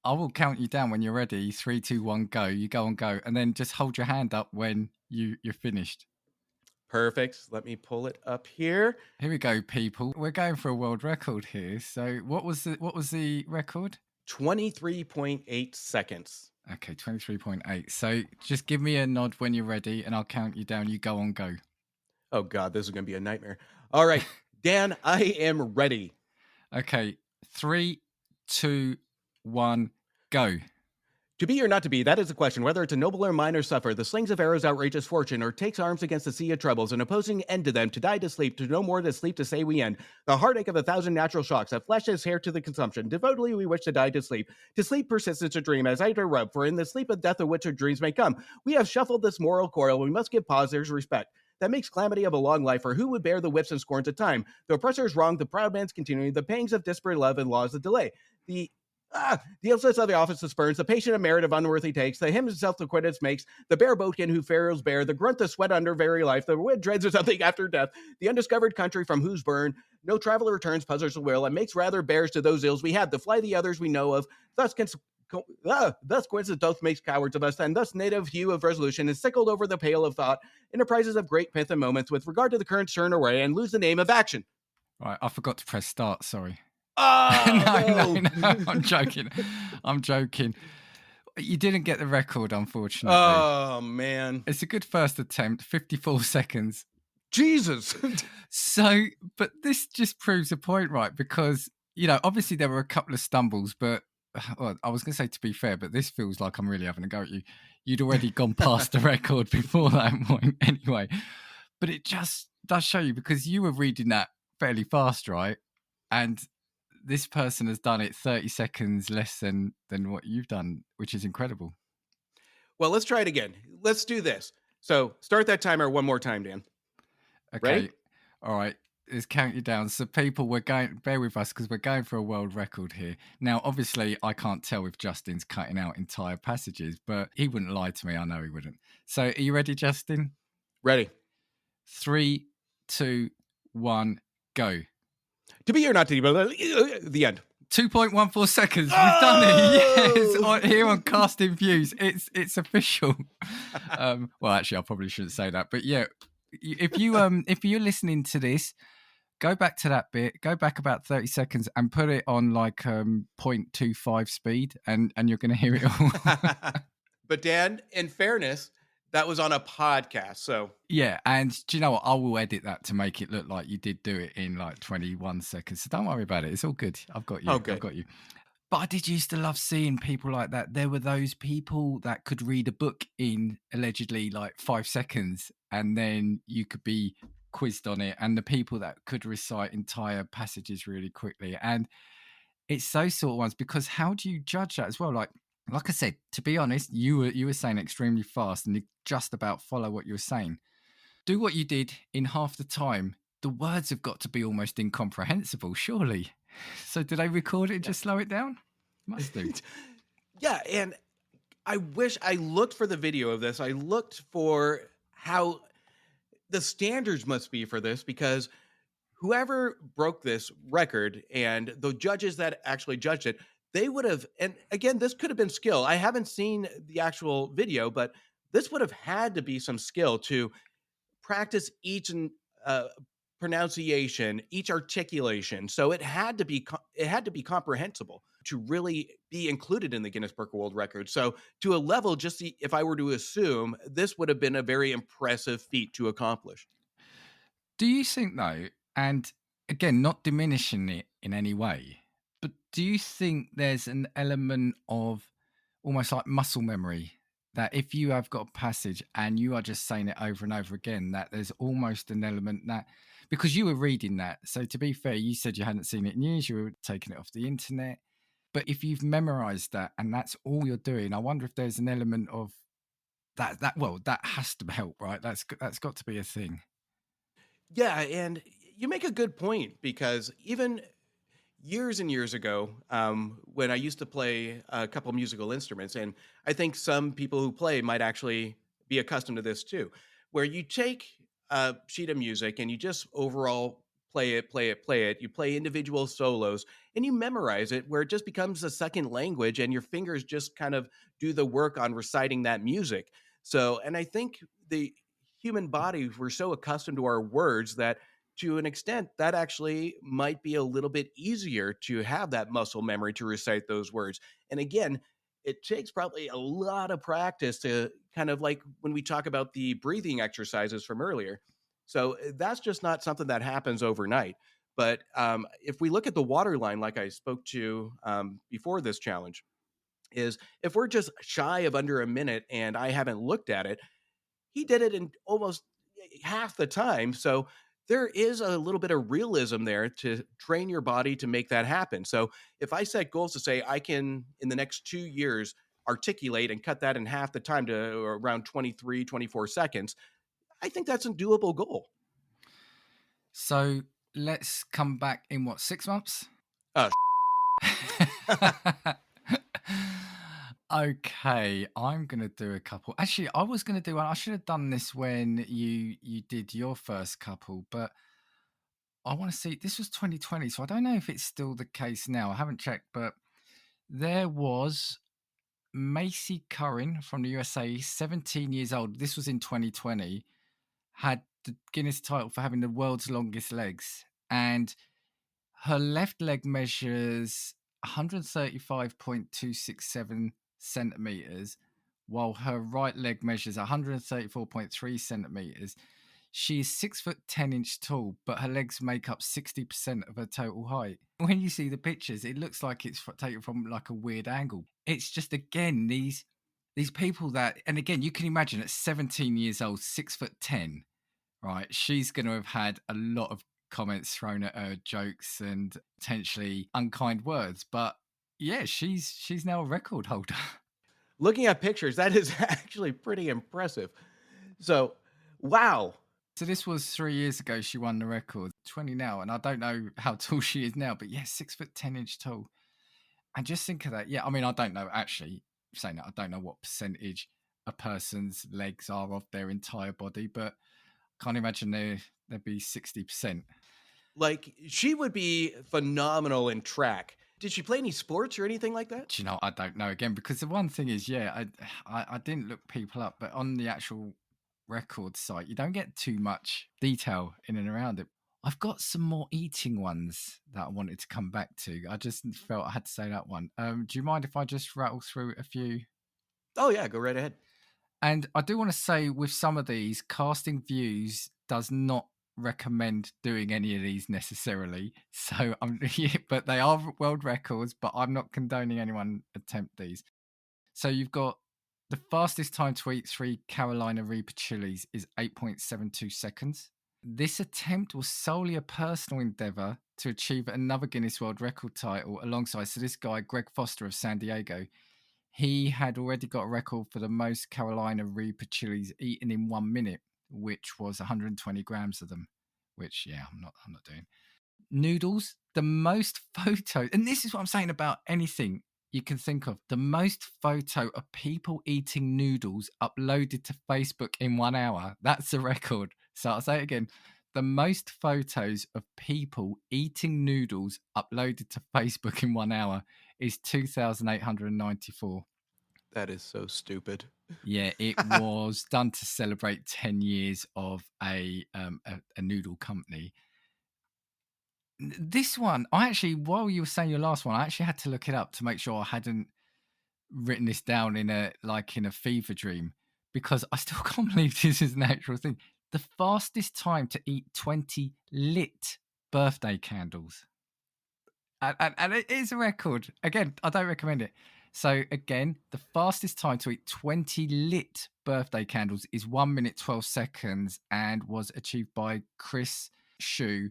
I will count you down when you're ready. 3, 2, 1, go. You go and go, and then just hold your hand up when you're finished. Perfect. Let me pull it up here. Here we go, people. We're going for a world record here. So what was the record? 23.8 seconds. Okay, 23.8. So just give me a nod when you're ready, and I'll count you down. You go on, go. Oh, God, this is going to be a nightmare. All right, Dan, I am ready. Okay, 3, 2, 1, go. To be or not to be, that is the question. Whether it's a noble or minor suffer, the slings of arrows outrageous fortune, or takes arms against the sea of troubles, an opposing end to them, to die to sleep, to no more to sleep to say we end. The heartache of 1,000 natural shocks, that flesh is hair to the consumption. Devotedly we wish to die to sleep. To sleep persistence a dream, as I to rub, for in the sleep of death of which our dreams may come. We have shuffled this moral coil, we must give pause, there's respect. That makes calamity of a long life, for who would bear the whips and scorns of time? The oppressor is wrong, the proud man's continuing, the pangs of disparate love and laws of delay. The illness of the office of spurns, the patient of merit of unworthy takes, the him himself the quittance makes, the bare boatkin who pharaohs bear, the grunt the sweat under very life, the wind dreads of something after death, the undiscovered country from whose burn no traveler returns, puzzles the will, and makes rather bears to those ills we had, to fly the others we know of, thus coincidence doth makes cowards of us, and thus native hue of resolution is sickled over the pale of thought, enterprises of great pith and moments with regard to the current stern array, and lose the name of action. Right, I forgot to press start, sorry. Oh, no, I'm joking. You didn't get the record, unfortunately. Oh, man. It's a good first attempt, 54 seconds. Jesus. So, but this just proves a point, right? Because, obviously there were a couple of stumbles, but well, I was going to say to be fair, but this feels like I'm really having a go at you. You'd already gone past the record before that point anyway. But it just does show you, because you were reading that fairly fast, right? And this person has done it 30 seconds less than what you've done, which is incredible. Well, let's try it again. Let's do this. So start that timer one more time, Dan. Okay. Ready? All right. Let's count you down. So people, bear with us because we're going for a world record here. Now, obviously, I can't tell if Justin's cutting out entire passages, but he wouldn't lie to me. I know he wouldn't. So are you ready, Justin? Ready. 3, 2, 1, go. To be or not to be, but the end. 2.14 seconds. We've done it. Yes, here on Casting Views. It's official. Well, actually, I probably shouldn't say that, but yeah, if you're listening to this, go back to that bit. Go back about 30 seconds and put it on like 0.25 speed, and you're going to hear it all. But Dan, in fairness, that was on a podcast, so yeah. And do you know what? I will edit that to make it look like you did do it in like 21 seconds. So don't worry about it. It's all good. I've got you. Okay. I've got you. But I did used to love seeing people like that. There were those people that could read a book in allegedly like 5 seconds, and then you could be quizzed on it. And the people that could recite entire passages really quickly. And it's those sort of ones, because how do you judge that as well? Like I said, to be honest, you were saying extremely fast, and you just about follow what you were saying. Do what you did in half the time. The words have got to be almost incomprehensible, surely. So did they record it and just slow it down? Must do. Yeah, and I wish I looked for the video of this. I looked for how the standards must be for this, because whoever broke this record and the judges that actually judged it, they would have, and again, this could have been skill. I haven't seen the actual video, but this would have had to be some skill to practice each pronunciation, each articulation. So it had to be comprehensible to really be included in the Guinness Book of World Records. So to a level, if I were to assume, this would have been a very impressive feat to accomplish. Do you think though, and again, not diminishing it in any way, but do you think there's an element of almost like muscle memory, that if you have got a passage and you are just saying it over and over again, that there's almost an element that, because you were reading that, so to be fair, you said you hadn't seen it in years, you were taking it off the internet, but if you've memorized that and that's all you're doing, I wonder if there's an element of that has to help, right? That's got to be a thing. Yeah, and you make a good point, because even years and years ago, when I used to play a couple musical instruments, and I think some people who play might actually be accustomed to this too, where you take a sheet of music and you just overall play it. You play individual solos and you memorize it, where it just becomes a second language and your fingers just kind of do the work on reciting that music. So, and I think the human body, we're so accustomed to our words that to an extent, that actually might be a little bit easier to have that muscle memory to recite those words. And again, it takes probably a lot of practice to kind of like when we talk about the breathing exercises from earlier. So that's just not something that happens overnight. But if we look at the water line, like I spoke to before this challenge, is if we're just shy of under a minute and I haven't looked at it, he did it in almost half the time. So there is a little bit of realism there to train your body to make that happen. So if I set goals to say I can, in the next 2 years, articulate and cut that in half the time to around 23, 24 seconds, I think that's a doable goal. So let's come back in what, 6 months? Uh, Okay, I'm gonna do a couple. Actually, I was gonna do one. I should have done this when you did your first couple, but I want to see. This was 2020, so I don't know if it's still the case now. I haven't checked, but there was Macy Curran from the USA, 17 years old. This was in 2020. Had the Guinness title for having the world's longest legs, and her left leg measures 135.267 centimeters, while her right leg measures 134.3 centimeters. She is 6'10" tall, but her legs make up 60% of her total height. When you see the pictures, it looks like it's taken from like a weird angle. It's just, again, these people that, and again, you can imagine at 17 years old, 6'10", right? She's going to have had a lot of comments thrown at her, jokes and potentially unkind words. But yeah, she's now a record holder. Looking at pictures, that is actually pretty impressive. So, wow. So this was 3 years ago. She won the record. 20 now, and I don't know how tall she is now, but yeah, 6'10" tall. And just think of that. Yeah, I mean, I don't know actually. Saying that, I don't know what percentage a person's legs are of their entire body, but can't imagine there'd be 60%. Like, she would be phenomenal in track. Did she play any sports or anything like that? Do you know, I don't know again, because the one thing is, yeah, I didn't look people up, but on the actual record site, you don't get too much detail in and around it. I've got some more eating ones that I wanted to come back to. I just felt I had to say that one. Do you mind if I just rattle through a few? Oh, yeah, go right ahead. And I do want to say, with some of these, Casting Views does not recommend doing any of these necessarily. So but they are world records, but I'm not condoning anyone attempt these. So you've got the fastest time to eat 3 Carolina Reaper chilies is 8.72 seconds. This attempt was solely a personal endeavor to achieve another Guinness World Record title alongside, so this guy, Greg Foster of San Diego, he had already got a record for the most Carolina Reaper chilies eaten in 1 minute, which was 120 grams of them, which, yeah, I'm not doing. Noodles, the most photo, and this is what I'm saying about anything you can think of, the most photo of people eating noodles uploaded to Facebook in 1 hour. That's the record. So I'll say it again. The most photos of people eating noodles uploaded to Facebook in 1 hour is 2,894. That is so stupid. Yeah, it was done to celebrate 10 years of a noodle company. This one, I actually, while you were saying your last one, I actually had to look it up to make sure I hadn't written this down in a fever dream, because I still can't believe this is an actual thing. The fastest time to eat 20 lit birthday candles. And it is a record. Again, I don't recommend it. So again, the fastest time to eat 20 lit birthday candles is 1 minute 12 seconds and was achieved by Chris Shu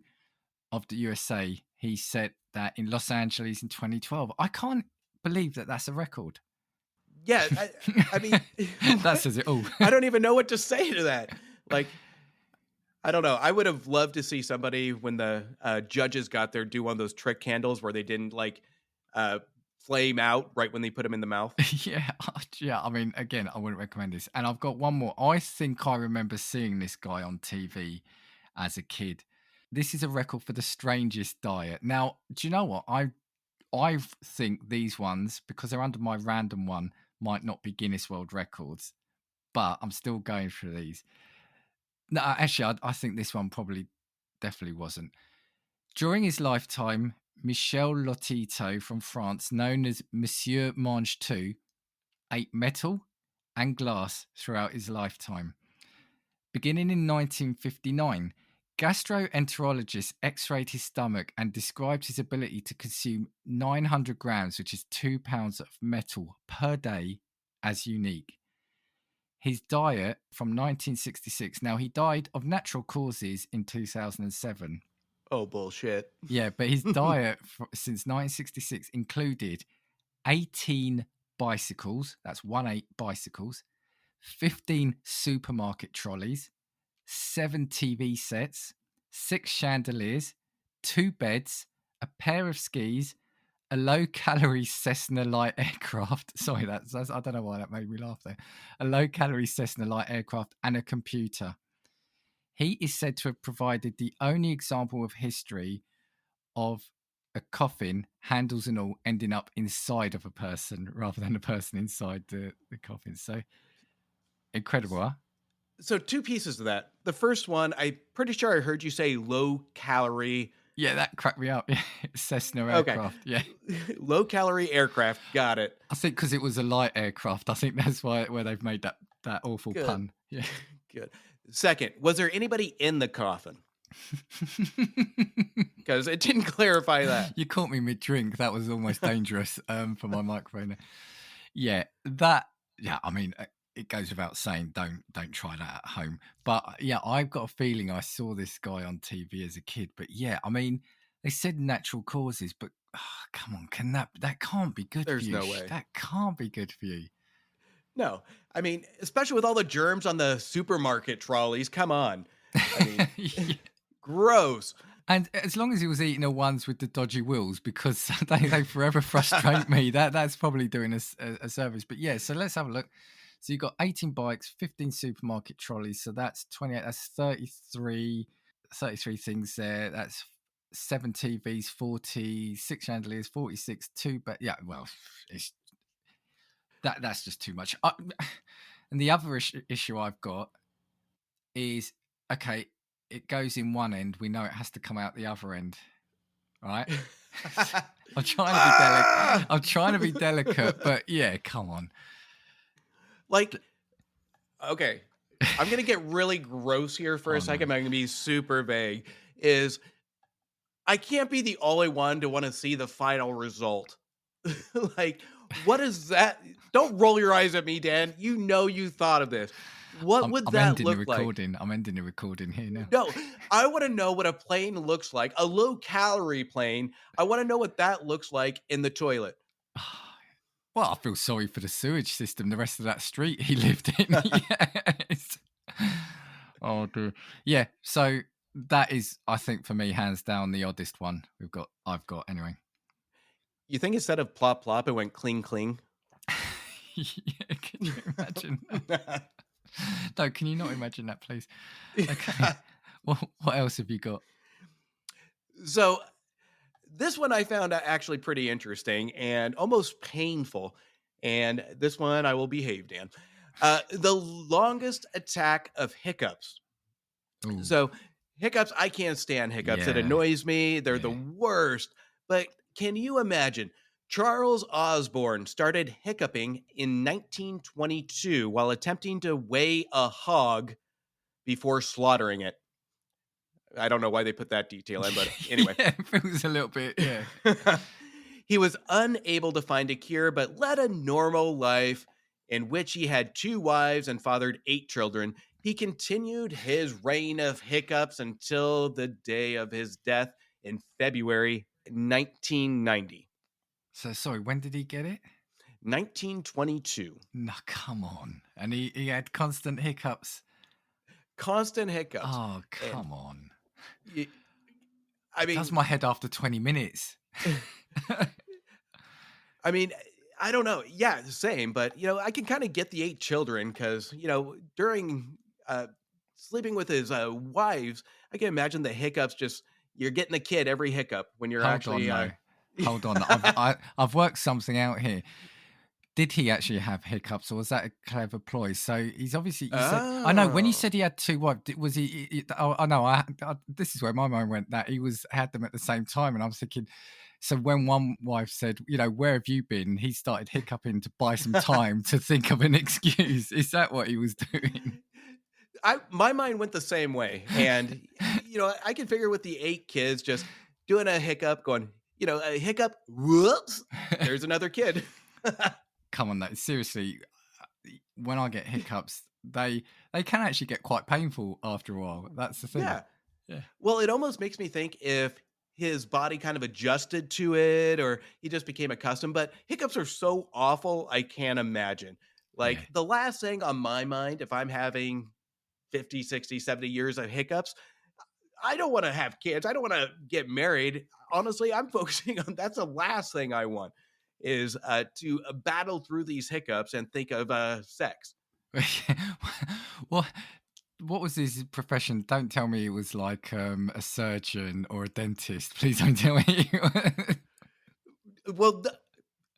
of the USA. He set that in Los Angeles in 2012. I can't believe that that's a record. Yeah, I mean, that says it all. I don't even know what to say to that. Like, I don't know. I would have loved to see somebody, when the judges got there, do one of those trick candles where they didn't flame out right when they put them in the mouth. Yeah. I mean, again, I wouldn't recommend this. And I've got one more. I think I remember seeing this guy on TV as a kid. This is a record for the strangest diet. Now, do you know what? I think these ones, because they're under my random one, might not be Guinness World Records, but I'm still going for these. No, actually, I think this one definitely wasn't. During his lifetime, Michel Lotito from France, known as Monsieur Mange Tout, ate metal and glass throughout his lifetime. Beginning in 1959, Gastroenterologists x-rayed his stomach and described his ability to consume 900 grams, which is 2 pounds of metal per day, as unique. His diet from 1966. Now, he died of natural causes in 2007. Oh, bullshit. Yeah, but his diet since 1966 included 18 bicycles. That's 18 bicycles. 15 supermarket trolleys. 7 TV sets. 6 chandeliers. 2 beds. A pair of skis. A low-calorie Cessna light aircraft. Sorry, that's I don't know why that made me laugh there. A low-calorie Cessna light aircraft and a computer. He is said to have provided the only example of history of a coffin, handles and all, ending up inside of a person rather than a person inside the coffin. So incredible, huh? So 2 pieces of that. The first one, I'm pretty sure I heard you say low calorie. Yeah, that cracked me up. Cessna aircraft. Yeah. Low calorie aircraft. Got it. I think because it was a light aircraft. I think that's where they've made that awful Good. pun. Yeah. Good. Second, was there anybody in the coffin? Because it didn't clarify that. You caught me mid-drink. That was almost dangerous for my microphone. Yeah, that. Yeah, I mean, it goes without saying, don't try that at home. But yeah, I've got a feeling I saw this guy on TV as a kid. But yeah, I mean, they said natural causes, but come on, that can't be good There's for you. no way. That can't be good for you. No, I mean, especially with all the germs on the supermarket trolleys. Come on. I mean, Yeah. gross. And as long as he was eating the ones with the dodgy wheels, because they forever frustrate me. That's probably doing a service. But yeah, so let's have a look. So you've got 18 bikes, 15 supermarket trolleys. So that's 28. That's 33 things there. That's 7 TVs, 40, 6 chandeliers, 46, 2. But yeah, well, that's just too much. And the other issue I've got is, okay, it goes in one end. We know it has to come out the other end, right? I'm trying to be delicate. I'm trying to be delicate, but yeah, come on. Like, okay, I'm going to get really gross here for a second. But I'm going to be super vague. I can't be the only one to want to see the final result. Like, what is that? Don't roll your eyes at me, Dan. You know you thought of this. What would that look like? I'm ending the recording here now. No, I want to know what a plane looks like, a low-calorie plane. I want to know what that looks like in the toilet. Well, I feel sorry for the sewage system, the rest of that street he lived in. Yes. Oh, dear. Yeah, so that is, I think, for me, hands down, the oddest one I've got anyway. You think instead of plop plop, it went cling cling? Yeah, can you imagine that? No, can you not imagine that, please? Okay. What else have you got? So this one I found actually pretty interesting and almost painful. And this one I will behave, Dan. The longest attack of hiccups. Ooh. So hiccups, I can't stand hiccups. It Yeah. annoys me. They're the worst. But can you imagine? Charles Osborne started hiccuping in 1922 while attempting to weigh a hog before slaughtering it. I don't know why they put that detail in, but anyway. Yeah, it was a little bit, yeah. He was unable to find a cure, but led a normal life in which he had 2 wives and fathered 8 children. He continued his reign of hiccups until the day of his death in February 1990. So, sorry, when did he get it? 1922. No, come on. And he had constant hiccups. Constant hiccups. Oh, come on. I mean, does my head after 20 minutes. I mean, I don't know. Yeah, the same. But, I can kind of get the 8 children because, during sleeping with his wives, I can imagine the hiccups you're getting a kid every hiccup when you're Hold on. I've worked something out here. Did he actually have hiccups, or was that a clever ploy? So he's obviously. I know when you said he had 2 wives, was he? I know. This is where my mind went. That he had them at the same time, and I was thinking. So when one wife said, where have you been? He started hiccuping to buy some time to think of an excuse. Is that what he was doing? My mind went the same way. And, I can figure with the 8 kids just doing a hiccup, going, a hiccup, whoops, there's another kid. Come on, seriously, when I get hiccups, they can actually get quite painful after a while. That's the thing. Yeah. Yeah. Well, it almost makes me think if his body kind of adjusted to it or he just became accustomed, but hiccups are so awful, I can't imagine. Yeah. Like the last thing on my mind, if I'm having 50, 60, 70 years of hiccups, I don't want to have kids. I don't want to get married. Honestly, I'm focusing on that's the last thing I want is to battle through these hiccups and think of sex. What was his profession? Don't tell me it was like a surgeon or a dentist. Please don't tell me. Well,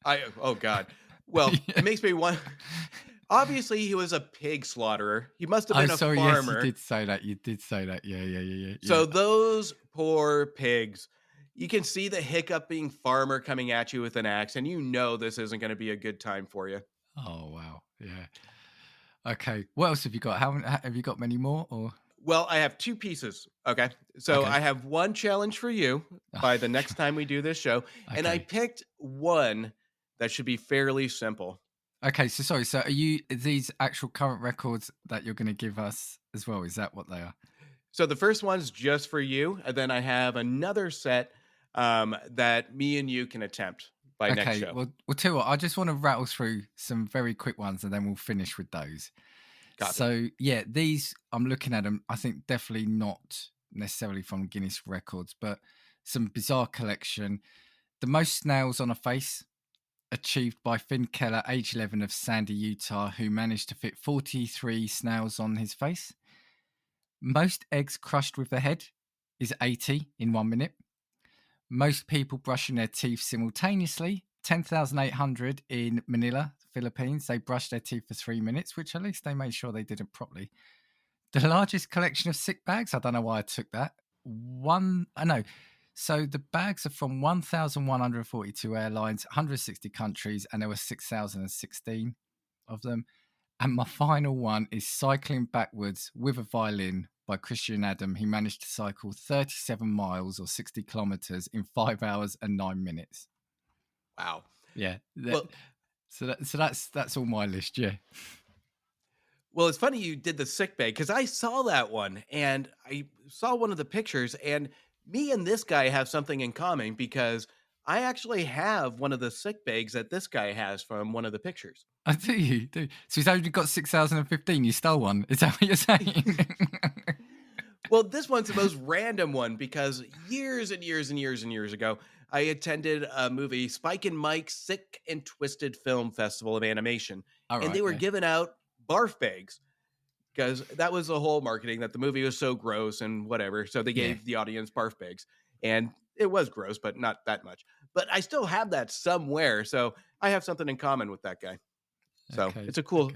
oh God. Well, Yeah. it makes me want. Obviously, he was a pig slaughterer. He must have Oh, been a sorry. Yes, farmer. you did say that. You did say that. Yeah. So those poor pigs, you can see the hiccuping farmer coming at you with an axe, and this isn't going to be a good time for you. Oh wow. Yeah. Okay. What else have you got? Have you got many more? Or Well, I have 2 pieces. Okay. So Okay. I have one challenge for you by the next time we do this show. And I Okay. picked one that should be fairly simple. Okay. So sorry. So are these actual current records that you're going to give us as well? Is that what they are? So the first one's just for you. And then I have another set that me and you can attempt by next Okay. show. Well, tell you what. I just want to rattle through some very quick ones, and then we'll finish with those. Copy. So yeah, these I'm looking at them. I think definitely not necessarily from Guinness Records, but some bizarre collection. The most snails on a face achieved by Finn Keller, age 11 of Sandy, Utah, who managed to fit 43 snails on his face. Most eggs crushed with the head is 80 in 1 minute. Most people brushing their teeth simultaneously, 10,800 in Manila, Philippines. They brushed their teeth for 3 minutes, which at least they made sure they did it properly. The largest collection of sick bags, I don't know why I took that. So the bags are from 1,142 airlines, 160 countries, and there were 6,016 of them. And my final one is cycling backwards with a violin by Christian Adam. He managed to cycle 37 miles or 60 kilometers in 5 hours and 9 minutes. Wow. Yeah. Well, So that's all my list. Yeah. Well, it's funny you did the sick bay because I saw that one and I saw one of the pictures, and me and this guy have something in common because I actually have one of the sick bags that this guy has from one of the pictures. I do. So he's only got 6,015. You stole one. Is that what you're saying? Well, this one's the most random one because years and years and years and years ago, I attended a movie, Spike and Mike's Sick and Twisted Film Festival of Animation, All and right, they were yeah. giving out barf bags because that was the whole marketing, that the movie was so gross and whatever. So they gave the audience barf bags, and it was gross, but not that much. But I still have that somewhere, so I have something in common with that guy. So Okay, it's a cool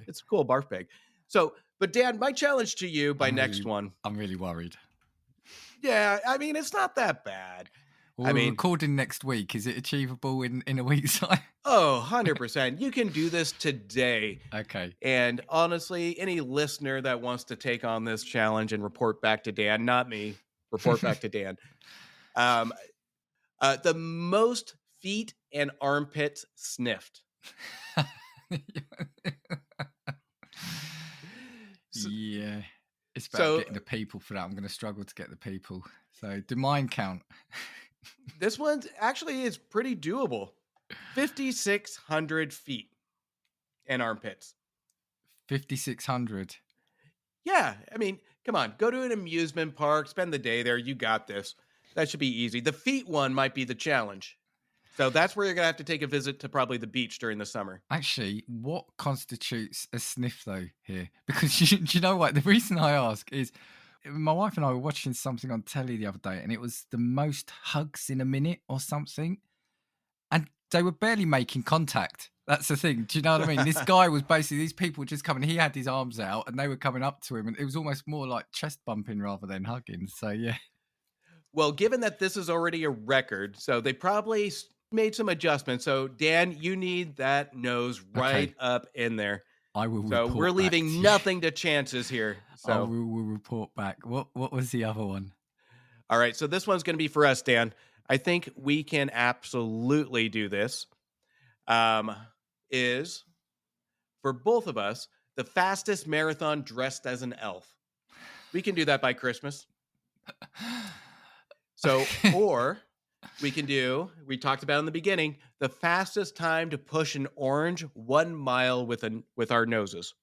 barf bag. So, but Dan, my challenge to you by next really, one. I'm really worried. Yeah, I mean, it's not that bad. Well, we're recording next week. Is it achievable in a week's time? Oh, 100%. You can do this today. Okay. And honestly, any listener that wants to take on this challenge and report back to Dan, not me, report back to Dan. The most feet and armpits sniffed. Yeah. It's about getting the people for that. I'm going to struggle to get the people. So do mine count? This one actually is pretty doable. 5,600 feet and armpits. 5,600. Yeah. I mean, come on. Go to an amusement park. Spend the day there. You got this. That should be easy. The feet one might be the challenge. So that's where you're going to have to take a visit to probably the beach during the summer. Actually, what constitutes a sniff, though, here? Because do you know what? The reason I ask is my wife and I were watching something on telly the other day, and it was the most hugs in a minute or something. And they were barely making contact. That's the thing. Do you know what I mean? This guy was basically, these people were just coming, he had his arms out and they were coming up to him, and it was almost more like chest bumping rather than hugging. So, yeah. Well, given that this is already a record, so they probably made some adjustments. So, Dan, you need that nose right up in there. I will So report we're back leaving to you. nothing to chances here. I So will report back. What was the other one? all right, so this one's going to be for us, Dan. I think we can absolutely do this. Is for both of us the fastest marathon dressed as an elf. We can do that by Christmas. So, Okay. or we can do, we talked about in the beginning, the fastest time to push an orange 1 mile with our noses.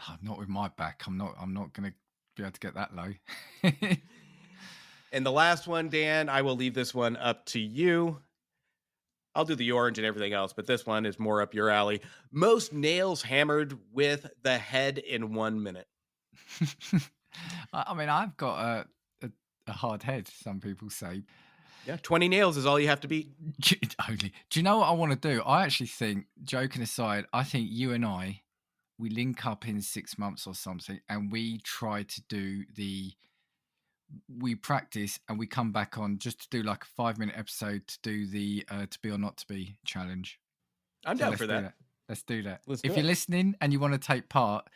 Oh, not with my back. I'm not going to be able to get that low. And the last one, Dan, I will leave this one up to you. I'll do the orange and everything else, but this one is more up your alley. Most nails hammered with the head in 1 minute. I mean, I've got a hard head, some people say. Yeah, 20 nails is all you have to beat. Only. Do you know what I want to do? I actually think, joking aside, I think you and I, we link up in 6 months or something, and we try to do we practice and we come back on just to do like a 5-minute episode to do the to be or not to be challenge. I'm down for that. Let's do that. Let's if do you're it. listening and you want to take part,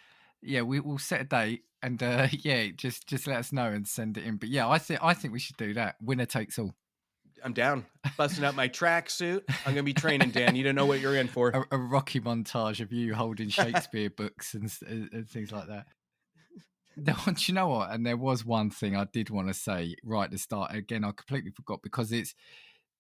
yeah, we'll set a date and yeah, just let us know and send it in. But yeah, I think we should do that. Winner takes all. I'm down. Busting out my tracksuit. I'm gonna be training, Dan. You don't know what you're in for. A Rocky montage of you holding Shakespeare books and things like that. Do you know what? And there was one thing I did want to say right at the start. Again, I completely forgot because it's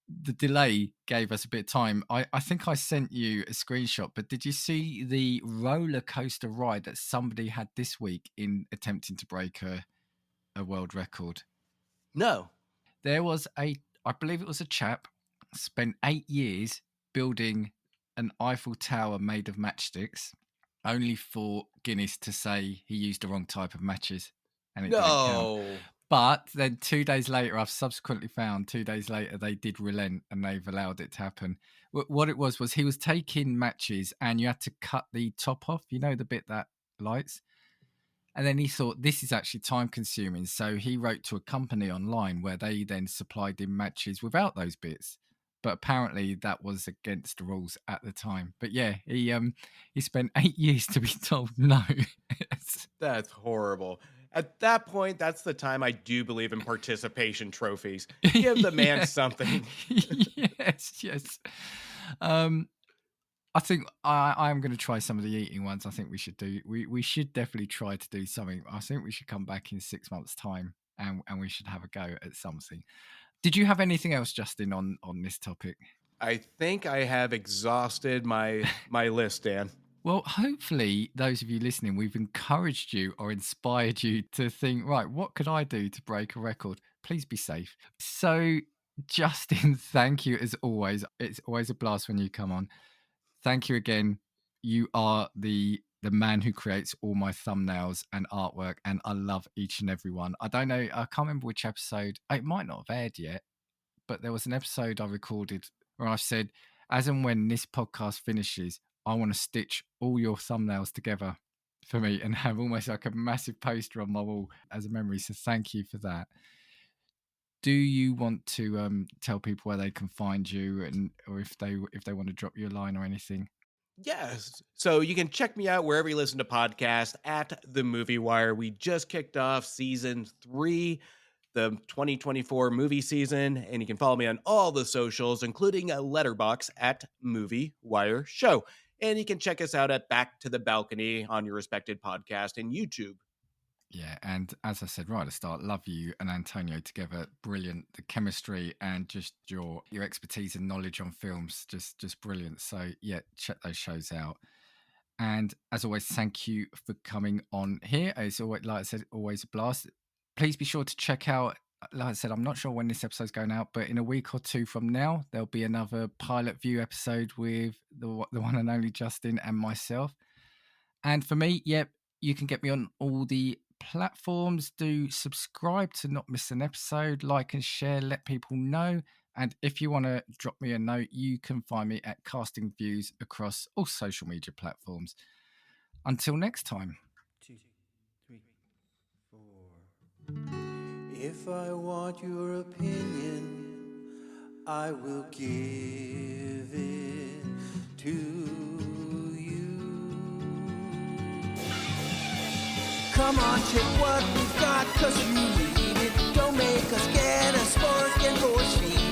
the delay gave us a bit of time. I think I sent you a screenshot, but did you see the roller coaster ride that somebody had this week in attempting to break a world record? No. There was I believe it was a chap, spent 8 years building an Eiffel Tower made of matchsticks, only for Guinness to say he used the wrong type of matches and it didn't count. But then 2 days later, I've subsequently found 2 days later, they did relent and they've allowed it to happen. What it was he was taking matches and you had to cut the top off, you know, the bit that lights. And then he thought this is actually time consuming. So he wrote to a company online where they then supplied him matches without those bits. But apparently that was against the rules at the time. But yeah, he spent 8 years to be told no. That's horrible. At that point, that's the time I do believe in participation trophies. Give the man something. Yes. I think I'm going to try some of the eating ones. I think we should do. We should definitely try to do something. I think we should come back in 6 months' time and we should have a go at something. Did you have anything else, Justin, on this topic? I think I have exhausted my list, Dan. Well, hopefully, those of you listening, we've encouraged you or inspired you to think, right, what could I do to break a record? Please be safe. So, Justin, thank you as always. It's always a blast when you come on. Thank you again. You are the man who creates all my thumbnails and artwork, and I love each and every one. I don't know, I can't remember which episode. It might not have aired yet, but there was an episode I recorded where I said, as and when this podcast finishes, I want to stitch all your thumbnails together for me and have almost like a massive poster on my wall as a memory. So thank you for that. Do you want to tell people where they can find you, or if they want to drop you a line or anything? Yes. So you can check me out wherever you listen to podcasts at The Movie Wire. We just kicked off season 3, the 2024 movie season, and you can follow me on all the socials, including a letterbox at Movie Wire Show. And you can check us out at Back to the Balcony on your respected podcast and YouTube. Yeah, and as I said right at the start, love you and Antonio together. Brilliant. The chemistry and just your expertise and knowledge on films, just brilliant. So yeah, check those shows out. And as always, thank you for coming on here. It's always, like I said, always a blast. Please be sure to check out, like I said, I'm not sure when this episode's going out, but in a week or two from now, there'll be another pilot view episode with the one and only Justin and myself. And for me, yep, you can get me on all the platforms. Do subscribe to not miss an episode, like and share, let people know. And if you want to drop me a note, you can find me at Casting Views across all social media platforms. Until next time. 2, 3, 4. If I want your opinion, I will give it to you. Come on, check what we've got, cause you need it. Don't make us get a spork and bullshit.